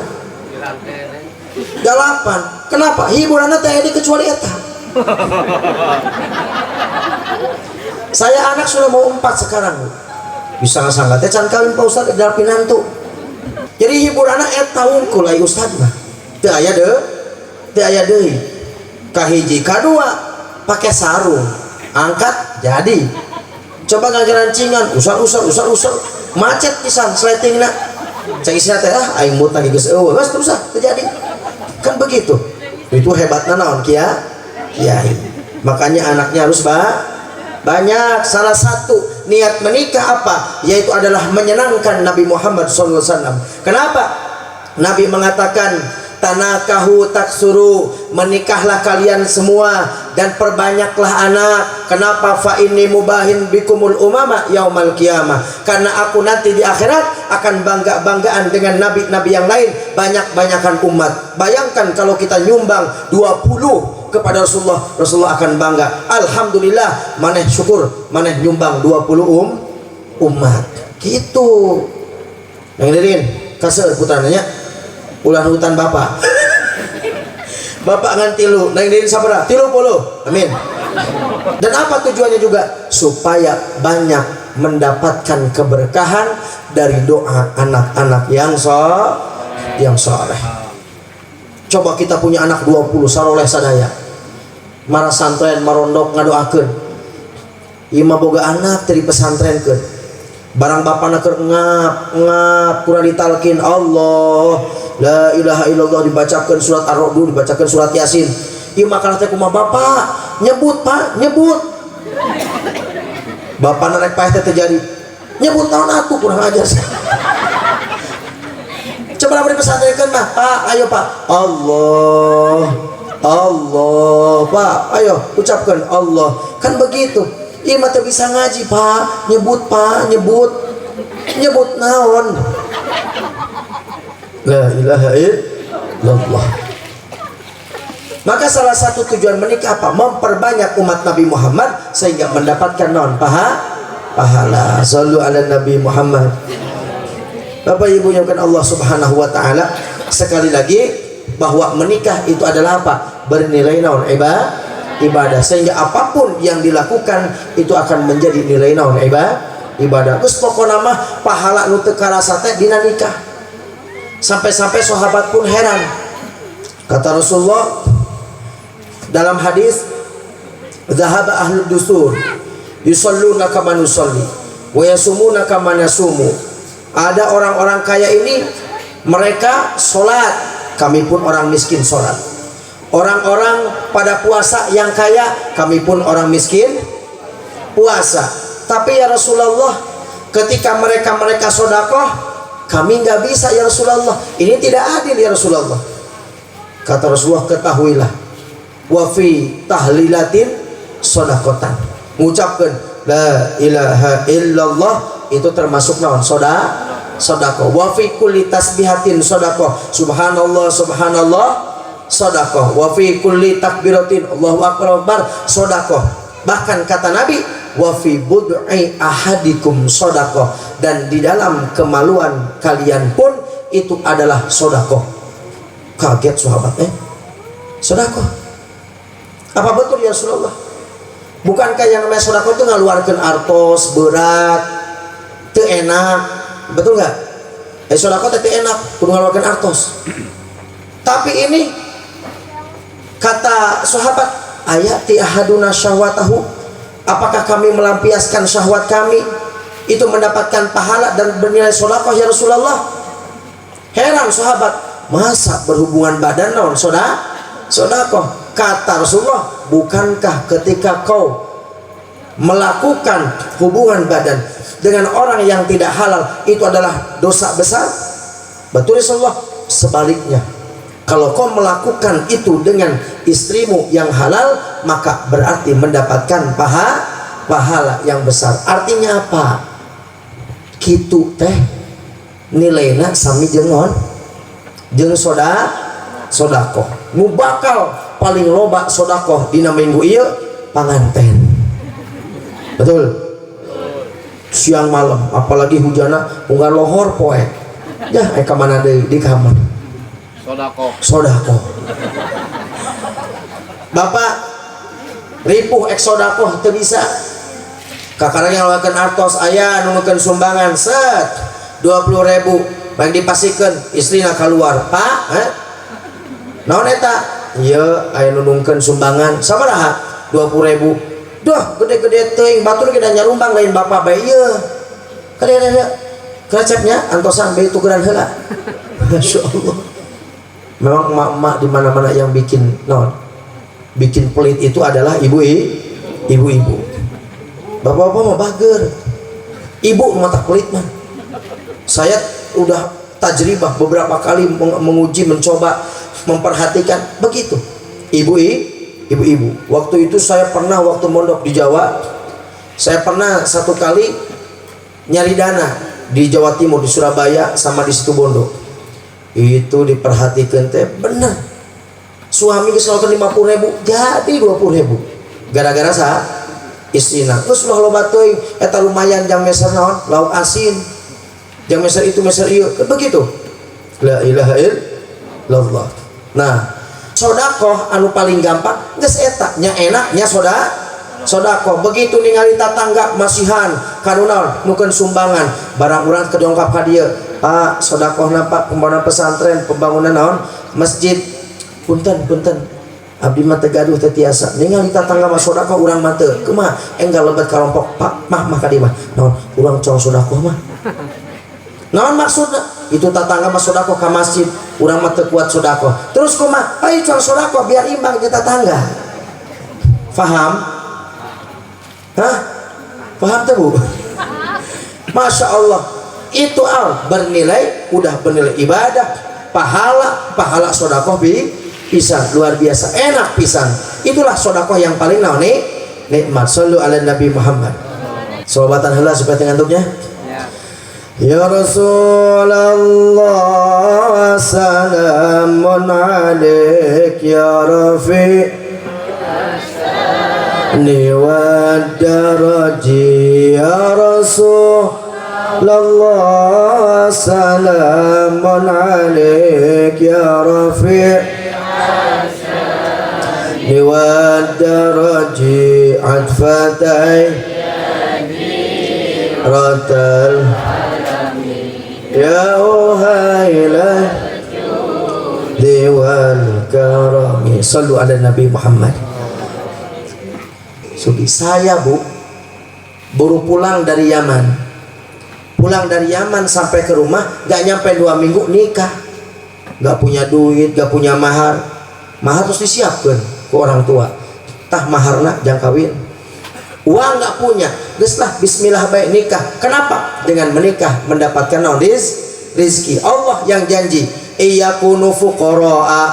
8. Kenapa? Hiburanna teh kecuali eta. Saya anak sudah mau 4 sekarang. Bisa ngasangka teh can kawin Pak Ustad adalah pinantu. Jadi hibur anak tahun kulai Ustad mah. Teu aya deui. Kahiji, kadua pakai sarung. Angkat jadi. Coba ngagerancingan, usar macet pisan sletingna. Cek isina teh aing mut lagi geus eueuh, geus terus terjadi. Kan begitu. Itu hebatna naon kiai. Makanya anaknya harus banyak. Salah satu niat menikah apa? Yaitu adalah menyenangkan Nabi Muhammad SAW. Kenapa? Nabi mengatakan tanakahu taksuru, menikahlah kalian semua dan perbanyaklah anak. Kenapa? Fa inni mubahin bikumul umama yaumal qiyamah, karena aku nanti di akhirat akan bangga-banggaan dengan nabi-nabi yang lain, banyak-banyakan umat. Bayangkan kalau kita nyumbang 20 kepada Rasulullah akan bangga. Alhamdulillah, maneh syukur, maneh nyumbang 20 umat. Gitu. Yang dirin kaseur putaranya ulah hutan bapak. Bapak ngan tilu, nang dirin sabaraha? 30. Amin. Dan apa tujuannya juga? Supaya banyak mendapatkan keberkahan dari doa anak-anak yang soleh. Coba kita punya anak 20 saroleh sadaya. Marah santren marondok ngadoakeun. Ieu mah boga anak teu dipesantrenkeun. Barang bapana keur ngap kurang ditalkin Allah la ilaha illallah, dibacakan surat Ar-Ra'd, dibacakan surat Yasin. Ieu makalah teh kumaha bapak nyebut Pak, nyebut. Bapana rek paeh teh terjadi. Nyebut naon atuh kurang ajar. Coba beri pesantrenkeun mah, Pak, ayo Pak. Allah, Pak, ayo ucapkan Allah. Kan begitu. Ieu mah teu bisa ngaji, Pak. Nyebut Pak, nyebut. Nyebut naon? La ilaha illallah. Maka salah satu tujuan menikah apa? Memperbanyak umat Nabi Muhammad sehingga mendapatkan naon? Pahala. Shallu ala Nabi Muhammad. Bapak Ibu yang kan Allah Subhanahu wa taala, sekali lagi bahwa menikah itu adalah apa? Bernilai naon? Ibadah. Sehingga apapun yang dilakukan itu akan menjadi nilai naon? Ibadah. Geus pokona mah pahala nu teu karasa teh dina nikah. Sampai-sampai sahabat pun heran. Kata Rasulullah dalam hadis, "Dzahaba ahlud dusur yusalluna kama nusalli wa yasumuna kama nasumu." Ada orang-orang kaya ini mereka sholat, kami pun orang miskin sholat. Orang-orang pada puasa yang kaya, kami pun orang miskin puasa. Tapi ya Rasulullah, ketika mereka sodakoh, kami nggak bisa ya Rasulullah. Ini tidak adil ya Rasulullah. Kata Rasulullah, ketahuilah, wa fi tahlilatin sodakotan, mengucapkan la ilaha illallah itu termasuk naon? Sodakoh. Wa fi kulli tasbihatin sodakoh, subhanallah sodakoh. Wa fi kulli takbiratin Allahu akbar sodakoh. Bahkan kata Nabi, wa fi bud'i ahadikum sodakoh, dan di dalam kemaluan kalian pun itu adalah sodakoh. Kaget sahabat, sodakoh. Apa betul ya Rasulullah? Bukankah yang namanya sodakoh itu ngaluarkeun artos berat, teu enak, betul nggak? Sodakoh teu enak, kudu ngaluarkeun artos. Tapi ini kata sahabat, ayati ahaduna syahwatahu, apakah kami melampiaskan syahwat kami itu mendapatkan pahala dan bernilai sodakoh ya Rasulullah? Heran sahabat, masa berhubungan badan naon sodakoh? Kata Rasulullah, bukankah ketika kau melakukan hubungan badan dengan orang yang tidak halal itu adalah dosa besar? Betul Rasulullah. Sebaliknya, kalau kau melakukan itu dengan istrimu yang halal, maka berarti mendapatkan pahala yang besar. Artinya apa? Kitu teh nilainya sami jeung sodakoh. Nu bakal paling loba sodakoh dina minggu ieu panganten. Betul? Siang malam, apalagi hujana unggal lohor poe. Ya, ka mana deui di kamar. Sodakoh. Bapak ripuh ek sodakoh teu bisa. Kakak yang lakukan artos ayah nunggukan sumbangan set 20.000 bang dipasikeun istrina keluar pak naon eta iya ayah nunggukan sumbangan sabaraha 20.000 doh gede-gede teuing batur kita nyarumbang lain bapak bae ieu kada krecepnya antosan bae tukeran heula. Masya Allah. Memang emak-emak di mana-mana yang bikin naon bikin pelit itu adalah ibu-ibu. Bapak-bapak mah bager. Ibu mata pelit mah. Saya udah tajribah beberapa kali menguji, mencoba, memperhatikan begitu. Ibu-ibu. Waktu itu saya pernah waktu mondok di Jawa, saya pernah satu kali nyari dana di Jawa Timur, di Surabaya sama di Situbondo. Itu diperhatikan teh bener. Suami keselotan 50.000 jadi 20.000. Gara-gara istrina geus ulah loba teuing eta lumayan jang meser naon lauk asin jang meser itu meser ieu begitu. La ilaha illallah. Nah sodakoh anu paling gampang geus eta nya enak nya sodakoh. Begitu ningali tatangga masihan kanu naon nukeun sumbangan barang urang kedongkap ka dieu pak sodakohna pak pembangunan pesantren pembangunan naon masjid punten abdi mah teu gaduh teu tiasa ningali tatangga mah sedekah urang mah teu kumaha enggal lebat kelompok pak mah ka dieu mah naon urang cong sedekah mah naon maksudna itu tatangga mah sedekah ka masjid urang mah teu kuat sedekah terus kumaha ayo cong sedekah biar imbang jeung tatangga paham paham teu Bu Masya Allah itu bernilai udah bernilai ibadah pahala sedekah pisan luar biasa enak pisan itulah sedekah yang paling naon nikmat. Shallu ala Nabi Muhammad salawatan heula supaya ngantuknya ya Rasulullah salamun alaik ya Rafi ni wa daraji ya Rasulullah salamun alaik ya Rafi Niwadaraji adfatai Ratal Ya uhailah Dewan karami Sallu ala Nabi Muhammad. Sugi saya Bu baru pulang dari Yaman sampai ke rumah gak nyampe 2 minggu nikah. Gak punya duit, gak punya mahar terus disiapkan ke orang tua tah maharna jang kawin uang gak punya geus lah bismillah baik nikah. Kenapa? Dengan menikah mendapatkan rizki. Allah yang janji iyakunu fuqara'a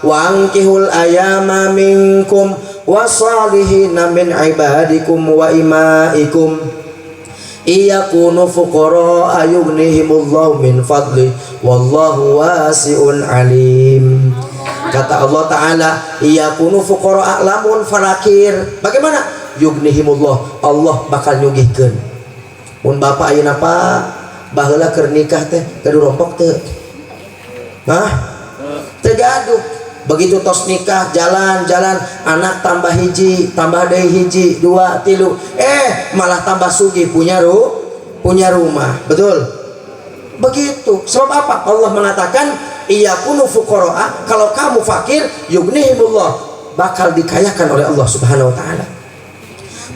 wa ankihul ayama minkum wasalihina min ibadikum wa imaikum iyakunu fuqara'a yughnihimullahu min fadli wallahu wasi'un alim. Kata Allah Ta'ala iyakunu fuqara'a lamun fakir bagaimana yughnihimullah Allah bakal nyugihkeun mun bapak ayeuna Pak baheula keur nikah teh gaduh rompok teu teu gaduh begitu tos nikah jalan anak tambah hiji tambah deui hiji 2 3 malah tambah sugih punya rumah betul begitu. Sebab apa? Allah mengatakan iyakunu fuqara'a kalau kamu fakir yughnihimullah bakal dikayakan oleh Allah Subhanahu wa taala.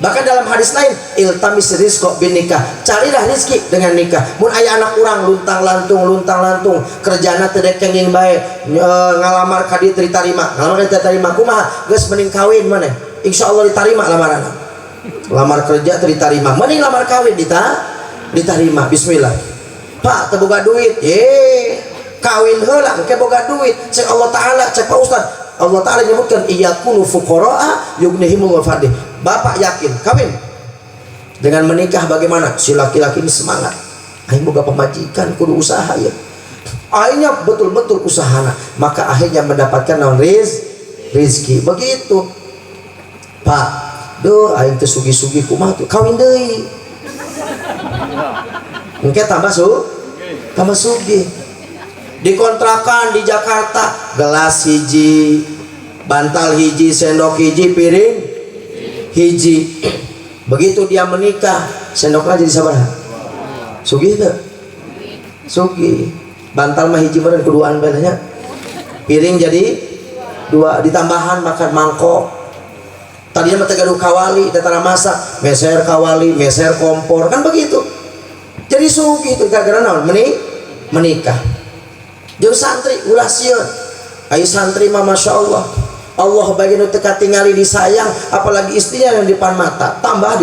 Bahkan dalam hadis lain iltamis rizqa bin nikah carilah rezeki dengan nikah. Mun aya anak urang luntang lantung kerjana teu dek kenging bae ngalamar ka dieu teu ditarima kumaha geus mending kawin maneh insyaallah ditarima lamaranna. Lamar kerja teu ditarima mending lamar kawin ditarima bismillah. Pak teu boga duit kawin heula engke boga duit cek Allah Ta'ala cek Pak Ustaz Allah Ta'ala nyebutkan iyakunu fuqara'a yughnihimullahu fadli. Bapak yakin kawin dengan menikah bagaimana si laki-laki ini semangat aing boga pemajikan kudu usaha ya akhirnya betul-betul usahana maka akhirnya mendapatkan naon rizki begitu. Pak duh aing teh sugi-sugi kumaha tuh kawin deui engke tambah sugih dikontrakan di Jakarta gelas hiji bantal hiji sendok hiji piring hiji Begitu dia menikah, sendoknya jadi sabaraha? Sugih teu? Sugih. Bantal mah hiji meureun kuduaan bae nya. Piring jadi 2, ditambahan makan mangkok. Tadinya mah teu gaduh kawali, datara masak, meser kawali, meser kompor, kan begitu. Jadi sugih itu gara-gara naon? Menikah. Jeung santri ulah sieun. Ai santri mah masyaallah. Allah bagi nu teu katingali disayang, apalagi istrinya yang di depan mata, tambah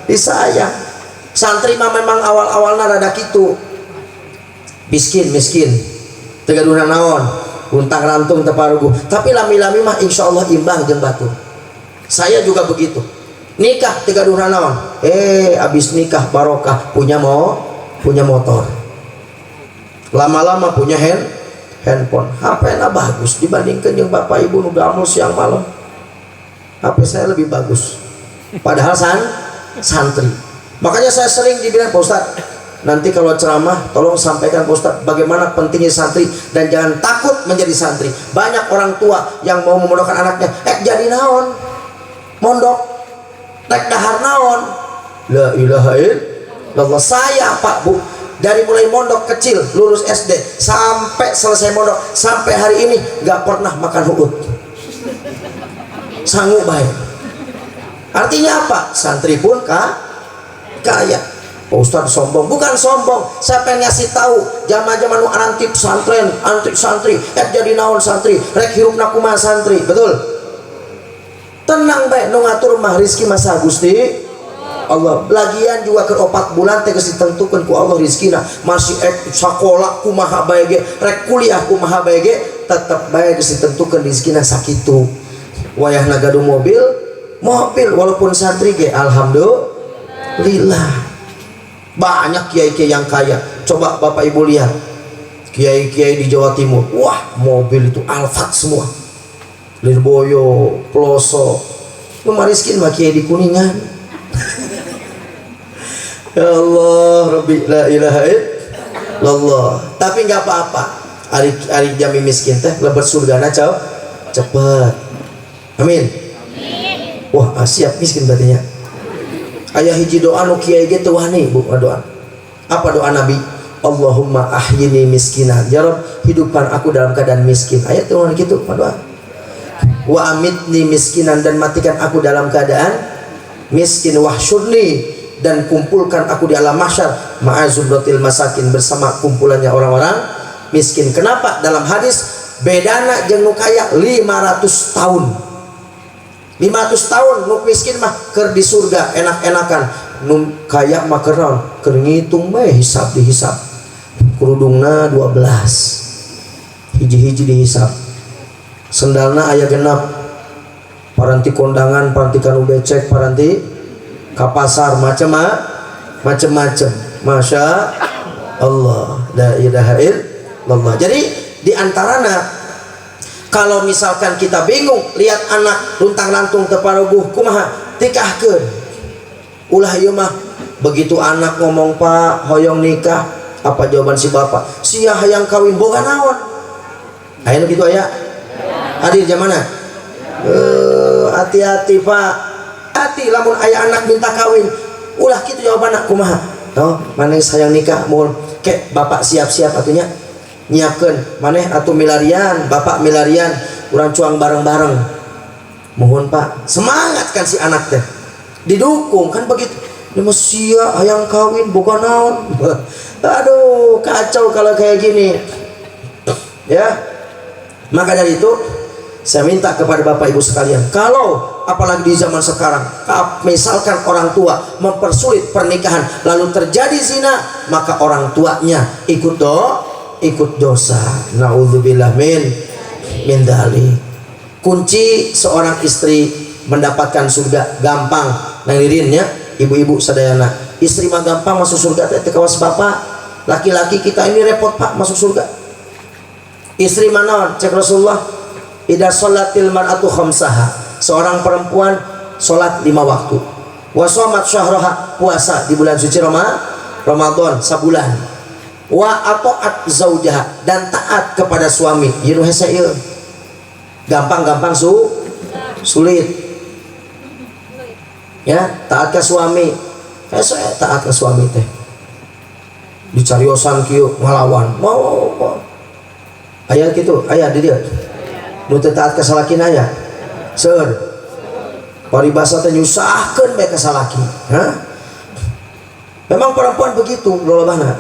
disayang. Santri mah memang awal-awalna rada kitu. Miskin, teu gaduh naon, untang rantung teu paruguh. Tapi lami-lami mah insyaallah imbang jeung batur. Saya juga begitu. Nikah teu gaduh naon. Abis nikah barokah punya motor. Lama-lama punya handphone. HP-na bagus dibandingkan yang bapak ibu nu gamul siang malam. HP saya lebih bagus. Padahal santri. Makanya saya sering dibilang, Pak Ustaz, nanti kalau ceramah tolong sampaikan Pak Ustaz bagaimana pentingnya santri dan jangan takut menjadi santri. Banyak orang tua yang mau memondokkan anaknya, jadi naon? Mondok. Rek dahar naon? La ilaha illallah. Saya Pak Bu, dari mulai mondok kecil lulus SD sampai selesai mondok sampai hari ini gak pernah makan huut. Sanggup baik. Artinya apa? Santri pun kaya. Pak Ustaz sombong? Bukan sombong. Saya pengen ngasih tahu jamaah-jamaah nu antip santren, antip santri, jadi naon santri, rek hirupna kumaha santri. Betul? Tenang baik, nu ngatur mah rizki masa Gusti Allah. Lagian juga ke 4 bulan tegas ditentukan ku Allah rizkina. Masih sekolah kumaha bae ge, rek kuliah kumaha bae ge, tetep bae geus ditentukan rizkina sakitu. Wayahna gaduh mobil walaupun santri ge alhamdulillah. Banyak kiai-kiai yang kaya. Coba Bapak Ibu lihat kiai-kiai di Jawa Timur. Wah, mobil itu Alphard semua. Lirboyo, Ploso. Lumah rizkin mah kiai di Kuningan. Ya Allah, Rabbi la ilaha illallah. Tapi nggak apa-apa. Ari jami miskin teh lebat surgana cepet. Amin. Wah, siap miskin berarti nya. Aya hiji doa nu kiai ge teu wani Bu doa. Apa doa Nabi? Allahumma ahyini miskinan. Ya Rabb, hidupkan aku dalam keadaan miskin. Aya teu wani kitu doa. Wa amitni miskinan, dan matikan aku dalam keadaan miskin. Wahsyurni, dan kumpulkan aku di alam mahsyar ma'azumratil masakin, bersama kumpulannya orang-orang miskin. Kenapa? Dalam hadis bedana jeung nu kaya 500 tahun. 500 tahun nu miskin mah keur di surga enak-enakan, nu kaya mah keur naon? Keur ngitung bae, hisab dihisab. Kerudungna 12. Hiji-hiji dihisab. Sendalna aya genap. Paranti kondangan, paranti kanu becek, paranti ka pasar, macam-macam. Masya Allah, la ilaha illallah. Jadi diantarana kalau misalkan kita bingung lihat anak luntang lantung teparuguh kumaha tikahkeun. Ulah ieu mah begitu anak ngomong Pak hoyong nikah, apa jawaban si bapak? Sia hayang kawin boga naon? Aya nu kitu aya? Hadir zamana. Hati-hati Pak. Hati lamun aya anak minta kawin. Ulah kitu jawabanna kumaha? Oh, maneh sayang nikah moal ke bapak siap-siap atunya. Nyiapkeun maneh atuh milarian, bapak milarian, urang cuang bareng-bareng. Mohon Pak, semangat kan si anak teh. Didukung kan begitu. Dia sia hayang kawin boga naon. Aduh, kacau kalau kayak gini. Ya. Maka dari itu saya minta kepada Bapak Ibu sekalian, kalau apalagi di zaman sekarang, misalkan orang tua mempersulit pernikahan lalu terjadi zina, maka orang tuanya ikut dosa. Nauzubillah min dzalik. Kunci seorang istri mendapatkan surga gampang nangirinya ibu-ibu sadayana. Istri mah gampang masuk surga teh kawas bapak. Laki-laki kita ini repot Pak masuk surga. Istri mana cek Rasulullah, idza sholatil mar'atu khamsaha, seorang perempuan sholat 5 waktu, wa shamat syahraha, puasa di bulan suci Ramadan sabulan, wa ata'at zaujaha, dan taat kepada suami. Ieu hese ieu gampang-gampang sulit. Ya, taat ke suami. Saya taat ke suami teh. Dicariosan kieu ngalawan. Mau. Aya kitu, aya di dieu. Nu teu taat ka salakina aya. Seueur. Paribasa teh nyusahkeun bae ka salaki. Hah? Memang perempuan begitu lolobana.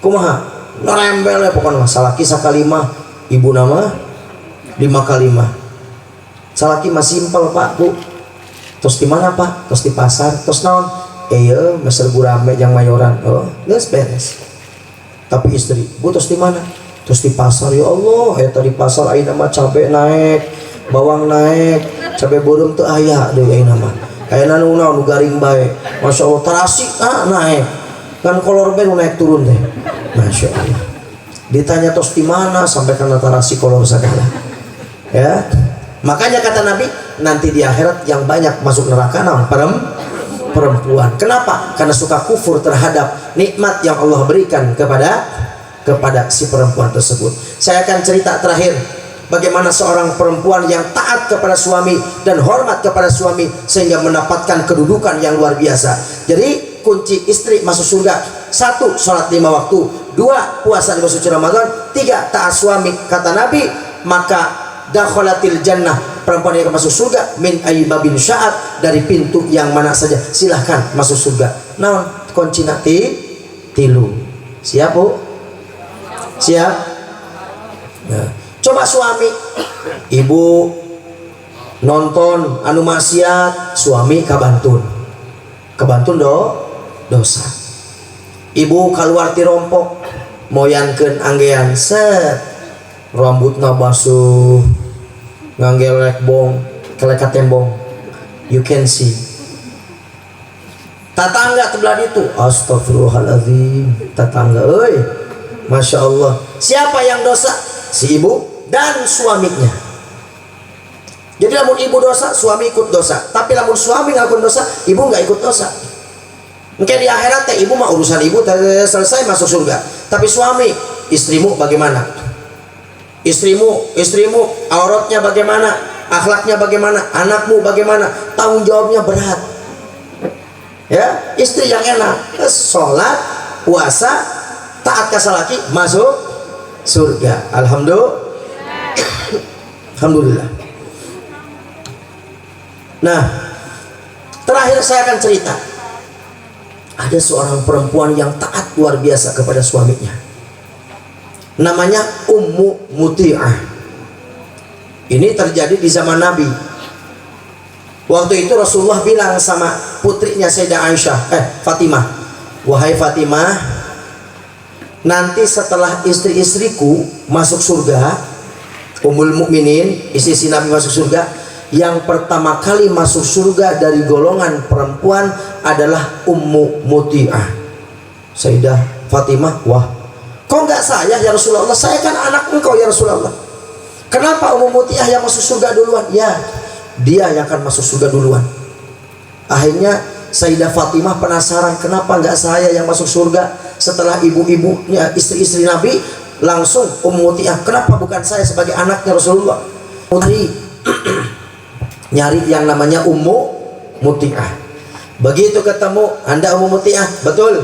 Kumaha? Narembel ya pokoknya salaki sakalima, ibu nama 5 kali 5. Salaki mah simpel Pak Bu. Terus di mana Pak? Terus di pasar. Terus naon? Iya, meser gurame yang mayoran. Oh, geus beres. Tapi istri, Bu terus di mana? Terus di pasar. Ya Allah, aya tadi pasar ayeuna mah cabe naik, bawang naik, cabe burung teu aya deui ayeuna mah. Ayeuna nu naon nu garing bae. Masya Allah terasi naik. Kan kolor bae nu naik turun teh. Masya Allah. Ditanya terus di mana sampai kana terasi kolor segala. Ya. Makanya kata Nabi, nanti di akhirat yang banyak masuk neraka naon? Perempuan. Kenapa? Karena suka kufur terhadap nikmat yang Allah berikan kepada si perempuan tersebut. Saya akan cerita terakhir bagaimana seorang perempuan yang taat kepada suami dan hormat kepada suami sehingga mendapatkan kedudukan yang luar biasa. Jadi kunci istri masuk surga: 1. Sholat 5 waktu, 2. Puasa di bulan suci Ramadan, 3. Taat suami. Kata Nabi, maka dakhalatil jannah, perempuan yang masuk surga min ayyibabin sya'at, dari pintu yang mana saja silahkan masuk surga. Naon kunci tilu. Siap Bu? Siap? Nah, coba suami ibu nonton anu maksiat, suami kabantun dosa. Ibu keluar ti rompok moyankeun anggean set rambutna basuh nganggelek bong keleka tembong, you can see. Tetangga sebelah itu, astagfirullahaladzim, tetangga euy, masya Allah. Siapa yang dosa? Si ibu dan suaminya. Jadi lamun ibu dosa, suami ikut dosa. Tapi lamun suami ngakun dosa, ibu nggak ikut dosa. Mungkin di akhirat teh ibu mah urusan ibu selesai masuk surga. Tapi suami, istrimu bagaimana? Istrimu auratnya bagaimana, akhlaknya bagaimana, anakmu bagaimana, tanggung jawabnya berat. Ya, istri yang enak, sholat, puasa, taat ke salaki, masuk surga. Alhamdulillah. Nah, terakhir saya akan cerita. Ada seorang perempuan yang taat luar biasa kepada suaminya. Namanya Ummu Muti'ah. Ini terjadi di zaman Nabi. Waktu itu Rasulullah bilang sama putrinya Sayyidah Aisyah, Fatimah, wahai Fatimah, nanti setelah istri-istriku masuk surga, Ummul Mukminin, istri Nabi masuk surga, yang pertama kali masuk surga dari golongan perempuan adalah Ummu Muti'ah. Sayyidah Fatimah, wah, kok enggak saya ya Rasulullah? Saya kan anak engkau ya Rasulullah. Kenapa Ummu Muti'ah yang masuk surga duluan? Ya, dia yang akan masuk surga duluan. Akhirnya Sayyidah Fatimah penasaran, kenapa enggak saya yang masuk surga setelah ibu-ibunya, istri-istri Nabi? Langsung Ummu Muti'ah, kenapa bukan saya sebagai anaknya Rasulullah? Nyari yang namanya Ummu Muti'ah. Begitu ketemu, Anda Ummu Muti'ah? Betul,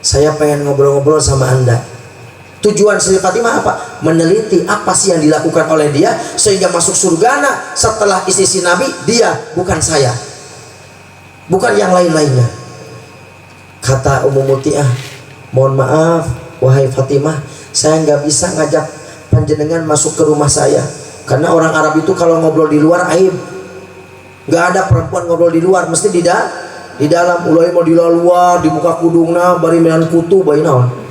saya pengen ngobrol-ngobrol sama Anda. Tujuan Sayyidah Fatimah apa? Meneliti apa sih yang dilakukan oleh dia sehingga masuk surga setelah istri Nabi, dia, bukan saya, bukan yang lain-lainnya. Kata Ummu Muti'ah, mohon maaf wahai Fatimah, saya nggak bisa ngajak panjenengan masuk ke rumah saya karena orang Arab itu kalau ngobrol di luar aib. Nggak ada perempuan ngobrol di luar, mesti di dalam. Ulai mau di luar, di muka kudungna bari menan kutu bae naon.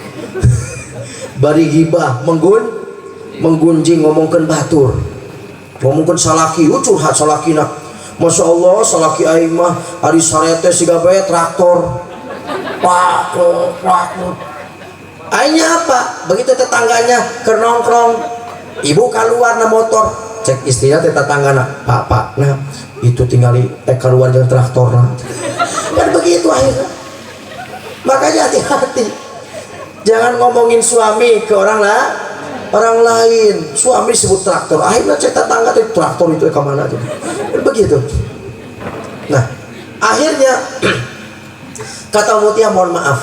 Bari gibah menggunjing, ngomongkeun batur, ngomongkeun salaki, curhat salakina. Masya Allah, salaki aing mah ari sarete siga bae traktor. Pak. Aingnya apa? Begitu tetangganya keur nongkrong, ibu keluar na motor, cek istrinya teh tetanggana, pak, nah itu tinggali keluar jeung traktor nah. Kan begitu akhirnya. Makanya hati-hati, jangan ngomongin suami ke orang lain. Suami sebut traktor, akhirnya cek tetangga teh traktor itu kemana aja. Begitu. Nah, Akhirnya kata Mutia, mohon maaf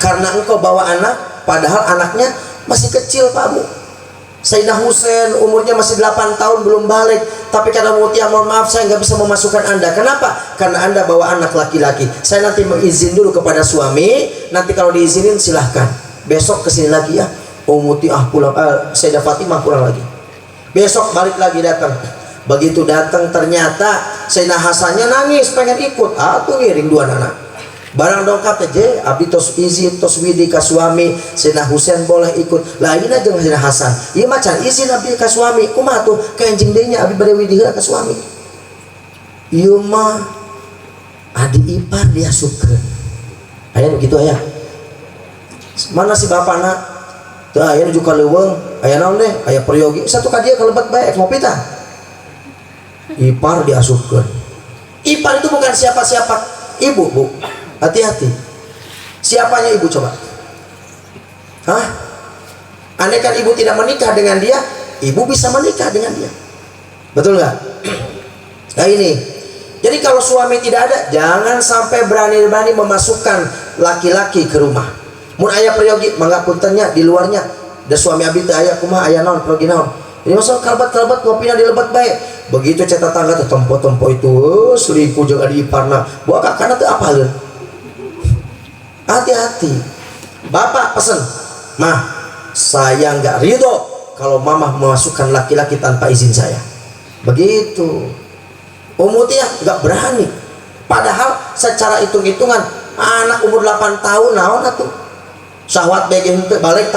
karena engkau bawa anak padahal anaknya masih kecil Pak Bu. Sayyidina Husain umurnya masih 8 tahun belum balik. Tapi kata Mutia, mohon maaf saya nggak bisa memasukkan Anda. Kenapa? Karena Anda bawa anak laki-laki. Saya nanti mengizin dulu kepada suami. Nanti kalau diizinin silahkan. Besok kesini lagi ya. Mutia pulang, Sayyidah Fatimah pulang lagi. Besok balik lagi datang. Begitu datang ternyata Sayyidina Hasannya nangis pengen ikut. Tuh ngiring 2 anak. Barang dongkap aja, abdi tos izin tos widi ka suami. Sayyidina Husain boleh ikut. Lah ini aja Sayyidina Hasan. Ieu macan izin abdi ka suami. Kumaha tuh kenjing deui nya abdi bade widi ka suami. Ieu mah adik ipar dia sukeun. Aya begitu aya. Mana si bapana? Teu aya nu juga leuweung. Aya naon deh? Aya peryogi. Satu ka dieu kalebat bae ngopi tah. Ipar diasuhkeun. Ipar itu bukan siapa-siapa. Ibu, Bu. Hati-hati. Siapanya ibu coba? Hah? Andai kan ibu tidak menikah dengan dia, ibu bisa menikah dengan dia. Betul nggak? Nah ini. Jadi kalau suami tidak ada, jangan sampai berani-berani memasukkan laki-laki ke rumah. Mun aya peryogi, mangga puntennya di luarnya. Da suami abdi teh aya kumaha aya naon peryogi naon. Ini masuk kalbat-kalbat ngopina di lebat baik. Begitu cetak tangga teh tempo-tempo itu selingkuh jeung adi iparna. Buah kakana teh apaleun. Hati-hati. Bapak pesen, "Mah, saya nggak ridho kalau mama memasukkan laki-laki tanpa izin saya." Begitu. Mutia nggak berani. Padahal secara hitung-hitungan anak umur 8 tahun naon atuh. Syahwat bege henteu balik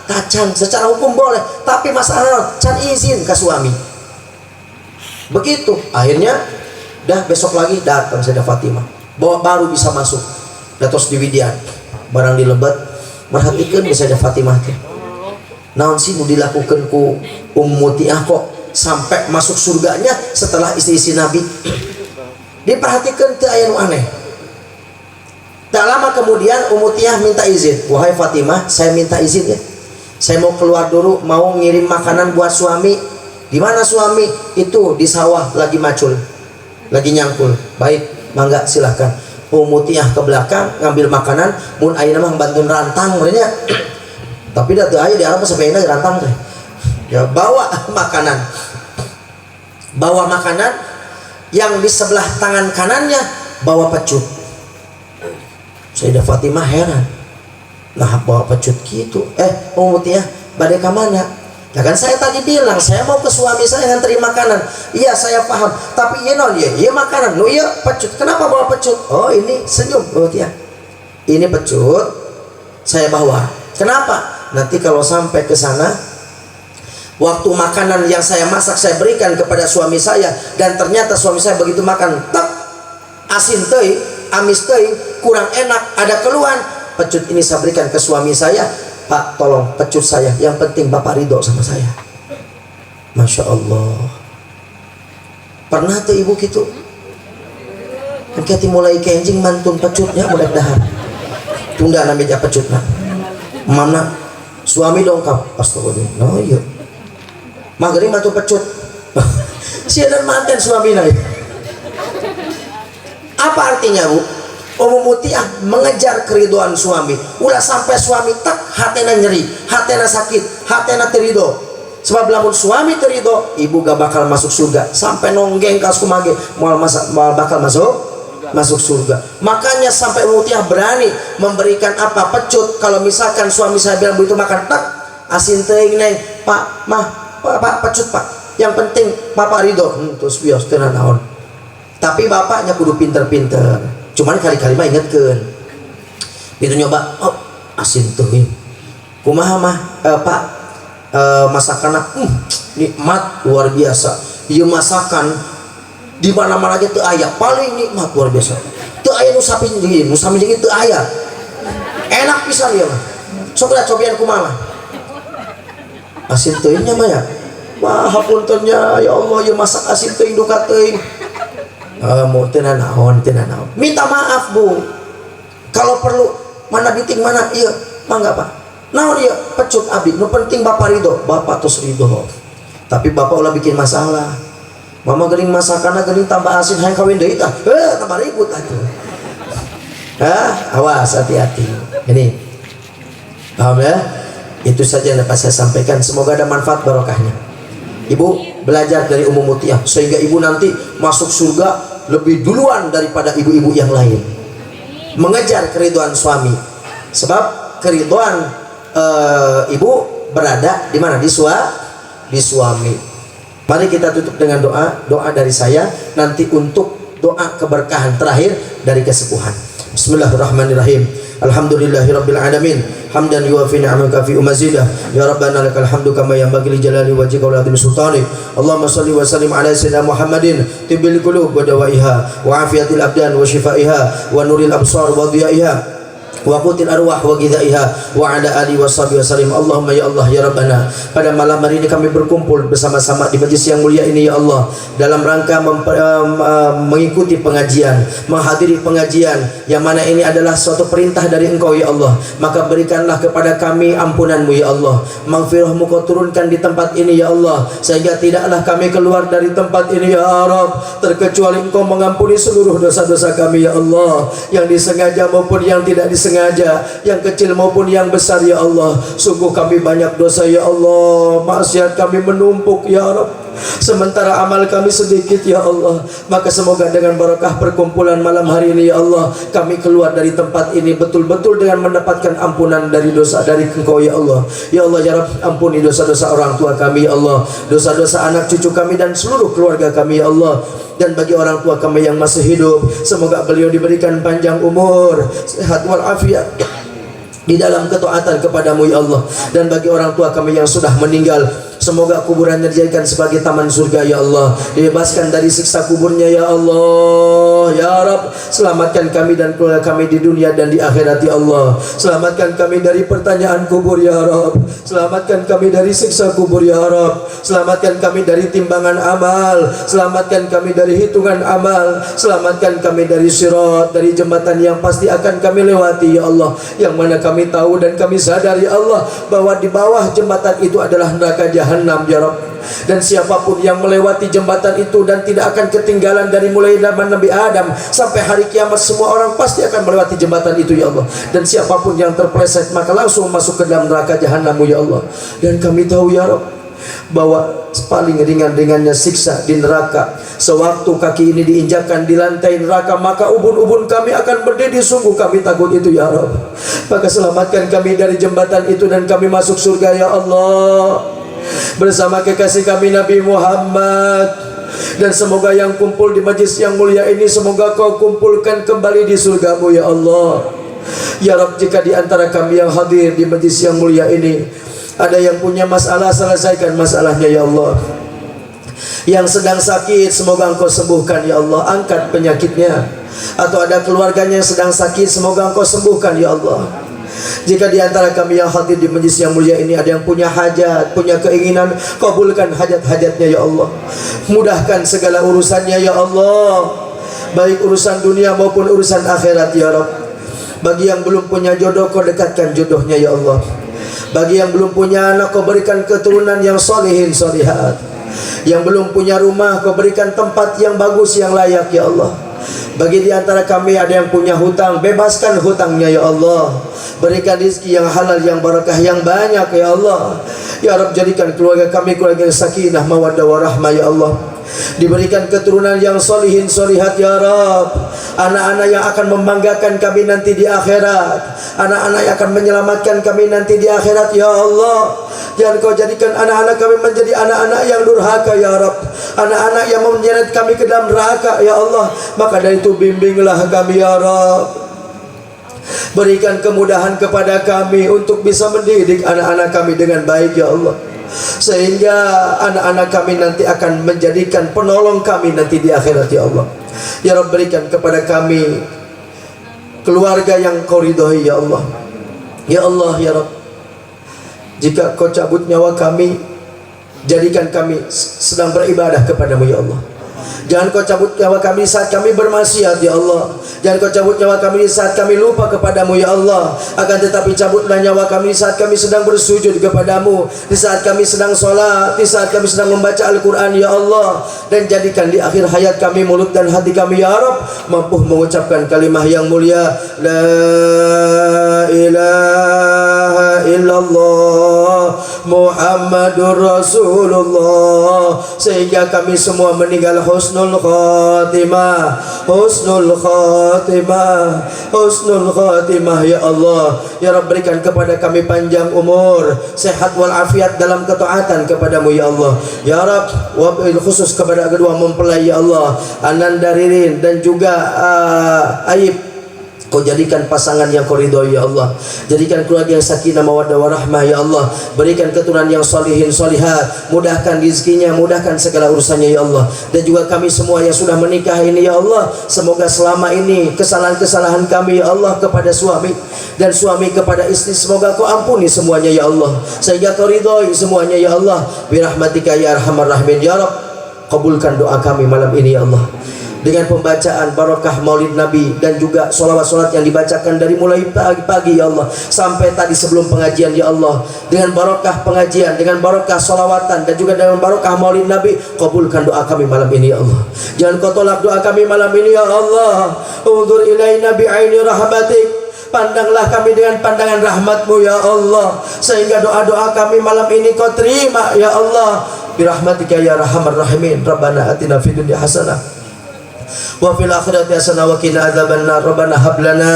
kacang secara hukum boleh, tapi masalah can izin ke suami. Begitu akhirnya dah besok lagi datang Sayyidah Fatimah baru bisa masuk datos di widian barang dilebat merhatikan bisa Sayyidah Fatimah teh naon sih nu dilakukan ku Mutia kok sampai masuk surganya setelah istri-istri Nabi. Diperhatikan teu aya nu aneh. Tak lama kemudian Mutia minta izin, "Wahai Fatimah, saya minta izin ya. Saya mau keluar dulu, mau ngirim makanan buat suami." "Di mana suami?" "Itu di sawah lagi macul, lagi nyangkul." "Baik, mangga silahkan." Mutia ke belakang ngambil makanan, mun ayeuna mah bantuin rantang merenya. Tapi dah teu aya di Arab sampai enak rantang teh. Ya bawa makanan. Bawa makanan yang di sebelah tangan kanannya bawa pecut. Sayyidah Fatimah heran. Nah bawa pecut gitu. Mutia bade ka mana? Ya kan saya tadi bilang saya mau ke suami saya nganterin makanan. Iya saya paham. Tapi ieu naon ieu? Ieu makanan. Nu ieu pecut. Kenapa bawa pecut? Oh ini senyum Mutia. Ini pecut saya bawa. Kenapa? Nanti kalau sampai ke sana waktu makanan yang saya masak saya berikan kepada suami saya dan ternyata suami saya begitu makan tak asin teuing, amis teuing, kurang enak, ada keluhan. Pecut ini saya berikan ke suami saya. Pak tolong pecut saya, yang penting Bapak ridho sama saya. Masya Allah. Pernah tuh ibu gitu mungkin mulai kenjing mantun pecutnya mudah-mudahan tunda namanya pecutnya mana suami dongkap astagfirullah. No iya magari mantun pecut siadan manten suami naik. Apa artinya Bu? Mutia mengejar keriduan suami. Ulah sampai suami tak hatena nyeri, hatena sakit, hatena terido. Sebab lamun suami terido, ibu gak bakal masuk surga. Sampai nonggeng kas kumage moal bakal masuk surga. Makanya sampai Mutia berani memberikan apa pecut. Kalau misalkan suami saya bilang begitu makan tak asin teuing neng, "Pak, mah, Pak pecut Pak. Yang penting Bapak ridho." Terus bios teu naon. Tapi bapaknya kudu pinter-pinter. Cuman kali-kali mah ingetkeun. Itu nyoba, "Oh, asin teuing. Kumaha mah, Pak? Masakanna nikmat luar biasa. Ieu masakan di mana-mana ge teu aya, paling nikmat luar biasa. Teu aya nu sami jeung teu aya. Enak pisan ieu mah. Sok da cobian kumaha mah?" Asin teuingnya mah ya. Wah, hapuntennya ya Allah, ieu masak asin teuing duka teuing. Mau tenan naon. Minta maaf Bu. Kalau perlu mana biting mana iya mangga Pak. Naon ieu pecut abdi. Nu penting Bapak ridho. Bapak tos ridho. Tapi Bapak ulah bikin masalah. Mama geuning masakanna geuning tambah asin hayang kawin deui tah. Tambah ribut atuh. Awas, hati-hati. Ini paham ya? Itu saja yang dapat saya sampaikan. Semoga ada manfaat barokahnya. Ibu belajar dari Ummu Mutiah sehingga ibu nanti masuk surga lebih duluan daripada ibu-ibu yang lain. Mengejar keridhaan suami. Sebab keridhaan ibu berada di mana? Di suami. Mari kita tutup dengan doa dari saya nanti untuk doa keberkahan terakhir dari kesepuhan. Bismillahirrahmanirrahim. Alhamdulillahirabbil alamin. Hamdan yuwafi ni'amaka fi umazidah. Ya Rabbana lakal hamdu kama yanbaghi li jalali wajhika wa azimi sultanik. Allahumma shalli wa sallim ala sayyidina Muhammadin tibbil qulub wa dawaiha wa afiyatil abdan wa shifaiha wa nuril absar wa dhiyaiha wa qutil arwah wa ghidaiha wa ala alihi washabihi wasallim. Allahumma ya Allah ya Rabbana, pada malam hari ini kami berkumpul bersama-sama di majlis yang mulia ini ya Allah dalam rangka mengikuti pengajian, menghadiri pengajian yang mana ini adalah suatu perintah dari Engkau ya Allah. Maka berikanlah kepada kami ampunan-Mu ya Allah, maghfirah-Mu Kau turunkan di tempat ini ya Allah, sehingga tidaklah kami keluar dari tempat ini ya Rabb terkecuali Engkau mengampuni seluruh dosa-dosa kami ya Allah, yang disengaja maupun yang tidak disengaja, yang kecil maupun yang besar ya Allah. Sungguh kami banyak dosa ya Allah, maksiat kami menumpuk ya Rabb, sementara amal kami sedikit ya Allah. Maka semoga dengan barakah perkumpulan malam hari ini ya Allah, kami keluar dari tempat ini betul-betul dengan mendapatkan ampunan dari dosa dari Engkau ya Allah. Ya Allah ya Rabb, ampuni dosa-dosa orang tua kami ya Allah, dosa-dosa anak cucu kami dan seluruh keluarga kami ya Allah. Dan bagi orang tua kami yang masih hidup, semoga beliau diberikan panjang umur, sehat walafiat di dalam ketaatan kepadamu ya Allah. Dan bagi orang tua kami yang sudah meninggal, semoga kuburannya dijadikan sebagai taman surga ya Allah, dibebaskan dari siksa kuburnya ya Allah. Ya Rabb, selamatkan kami dan keluarga kami di dunia dan di akhirat ya Allah. Selamatkan kami dari pertanyaan kubur ya Rabb, selamatkan kami dari siksa kubur ya Rabb, selamatkan kami dari timbangan amal, selamatkan kami dari hitungan amal, selamatkan kami dari sirat, dari jembatan yang pasti akan kami lewati ya Allah, yang mana kami tahu dan kami sadar ya Allah bahwa di bawah jembatan itu adalah neraka jahanam ya Rabb. Dan siapapun yang melewati jembatan itu dan tidak akan ketinggalan dari mulai zaman Nabi Adam sampai hari kiamat, semua orang pasti akan melewati jembatan itu ya Allah. Dan siapapun yang terpeleset maka langsung masuk ke dalam neraka jahanam ya Allah. Dan kami tahu ya Rabb bahwa paling ringan-ringannya siksa di neraka, sewaktu kaki ini diinjakkan di lantai neraka maka ubun-ubun kami akan berdiri. Sungguh kami takut itu ya Rabb. Maka selamatkan kami dari jembatan itu dan kami masuk surga ya Allah bersama kekasih kami Nabi Muhammad. Dan semoga yang kumpul di majlis yang mulia ini, semoga Kau kumpulkan kembali di surga-Mu ya Allah. Ya Rabb, jika di antara kami yang hadir di majlis yang mulia ini ada yang punya masalah, selesaikan masalahnya ya Allah. Yang sedang sakit, semoga Engkau sembuhkan ya Allah, angkat penyakitnya. Atau ada keluarganya yang sedang sakit, semoga Engkau sembuhkan ya Allah. Jika di antara kami yang hadir di majlis yang mulia ini ada yang punya hajat, punya keinginan, kabulkan hajat-hajatnya ya Allah. Mudahkan segala urusannya ya Allah, baik urusan dunia maupun urusan akhirat ya Rabb. Bagi yang belum punya jodoh, Kau dekatkan jodohnya ya Allah. Bagi yang belum punya anak, Kau berikan keturunan yang solehin solehat. Yang belum punya rumah, Kau berikan tempat yang bagus, yang layak ya Allah. Bagi di antara kami ada yang punya hutang, bebaskan hutangnya ya Allah. Berikan rezeki yang halal, yang barakah, yang banyak ya Allah. Ya Rabb, jadikan keluarga kami keluarga yang sakinah, mawaddah warahmah ya Allah. Diberikan keturunan yang solihin solihat ya Rabb. Anak-anak yang akan membanggakan kami nanti di akhirat, anak-anak yang akan menyelamatkan kami nanti di akhirat ya Allah. Jangan Kau jadikan anak-anak kami menjadi anak-anak yang durhaka ya Rabb, anak-anak yang menyeret kami ke dalam neraka ya Allah. Maka dari itu bimbinglah kami ya Rabb. Berikan kemudahan kepada kami untuk bisa mendidik anak-anak kami dengan baik ya Allah, sehingga anak-anak kami nanti akan menjadikan penolong kami nanti di akhirat ya Allah. Ya Rabb, berikan kepada kami keluarga yang Kau ridhoi ya Allah. Ya Allah ya Rabb, jika Kau cabut nyawa kami, jadikan kami sedang beribadah kepadamu ya Allah. Jangan kau cabut nyawa kami saat kami bermaksiat ya Allah. Jangan kau cabut nyawa kami saat kami lupa kepadamu ya Allah. Akan tetapi cabutlah nyawa kami saat kami sedang bersujud kepadamu, di saat kami sedang sholat, di saat kami sedang membaca Al-Quran ya Allah. Dan jadikan di akhir hayat kami mulut dan hati kami ya Rabb mampu mengucapkan kalimah yang mulia, La ilaha illallah Muhammadur Rasulullah, sehingga kami semua meninggal husnul khatimah, husnul khatimah, husnul khatimah ya Allah. Ya Rabb, berikan kepada kami panjang umur, sehat walafiat dalam ketaatan kepadamu ya Allah. Ya Rabb, wabil khusus kepada kedua mempelai ya Allah, Ananda Ririn dan juga Aib, Kau jadikan pasangan yang kau ridhoi ya Allah. Jadikan keluarga yang sakinah mawaddah warahmah ya Allah. Berikan keturunan yang solihin solihat. Mudahkan rezekinya, mudahkan segala urusannya ya Allah. Dan juga kami semua yang sudah menikah ini ya Allah, semoga selama ini kesalahan-kesalahan kami ya Allah kepada suami dan suami kepada istri, semoga kau ampuni semuanya ya Allah, sehingga kau ridhoi semuanya ya Allah. Birahmatika ya arhamar rahimin ya Rabb. Kabulkan doa kami malam ini ya Allah, dengan pembacaan barakah maulid Nabi dan juga solawat-solawat yang dibacakan dari mulai pagi-pagi ya Allah sampai tadi sebelum pengajian ya Allah. Dengan barakah pengajian, dengan barakah solawatan dan juga dengan barakah maulid Nabi, kabulkan doa kami malam ini ya Allah. Jangan kau tolak doa kami malam ini ya Allah. Unzur ilaina bi'aini rahmatik, pandanglah kami dengan pandangan rahmatmu ya Allah, sehingga doa-doa kami malam ini kau terima ya Allah. Birahmatika ya arhamar rahimin. Rabbana atina fid dunya hasanah wa fil akhirati hasanah wa qina adzabannar. Rabbana hab lana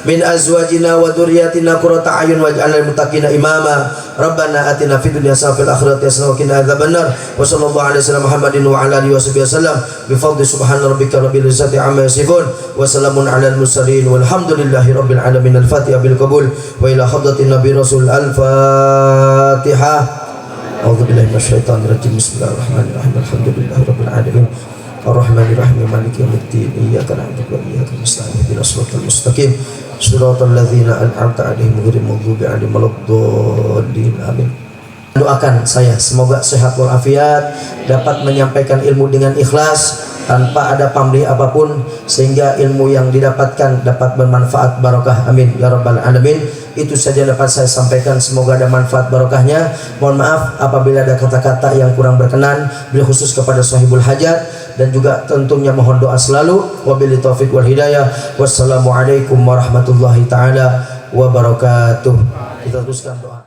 min azwajina wa dzurriyyatina qurrata a'yun waj'alna lil muttaqina imama. Rabbana atina fid dunya hasanah wa fil akhirati hasanah wa qina adzabannar. Wa sallallahu alaihi wasallam Muhammadin wa ala alihi wasallam bi fadli subhana rabbika rabbil izzati amma yasifun wa salamun alal mursalin walhamdulillahi rabbil alamin. Al-Fatihah bil qabul wa ila hadratin nabi rasul. Al-Fatihah. A'udzu billahi minasyaitonir rajim. Bismillahirrahmanirrahim. Alhamdulillahi rabbil alamin. Ar-Rahmanir-Rahim. Maliki yaumiddin. Iyyaka na'budu wa iyyaka nasta'in. Ihdinas siratal mustaqim. Shiratal ladzina an'amta 'alaihim ghairil maghdubi 'alaihim waladdallin. Amin. Doakan saya semoga sehat walafiat, dapat menyampaikan ilmu dengan ikhlas tanpa ada pamrih apapun, sehingga ilmu yang didapatkan dapat bermanfaat barokah. Amin ya rabbal alamin. Itu saja dapat saya sampaikan, semoga ada manfaat barokahnya. Mohon maaf apabila ada kata-kata yang kurang berkenan, bil khusus kepada sahibul hajat, dan juga tentunya mohon doa selalu. Wabillahi taufik wal hidayah. Wassalamualaikum warahmatullahi taala wabarakatuh. Kita teruskan doa.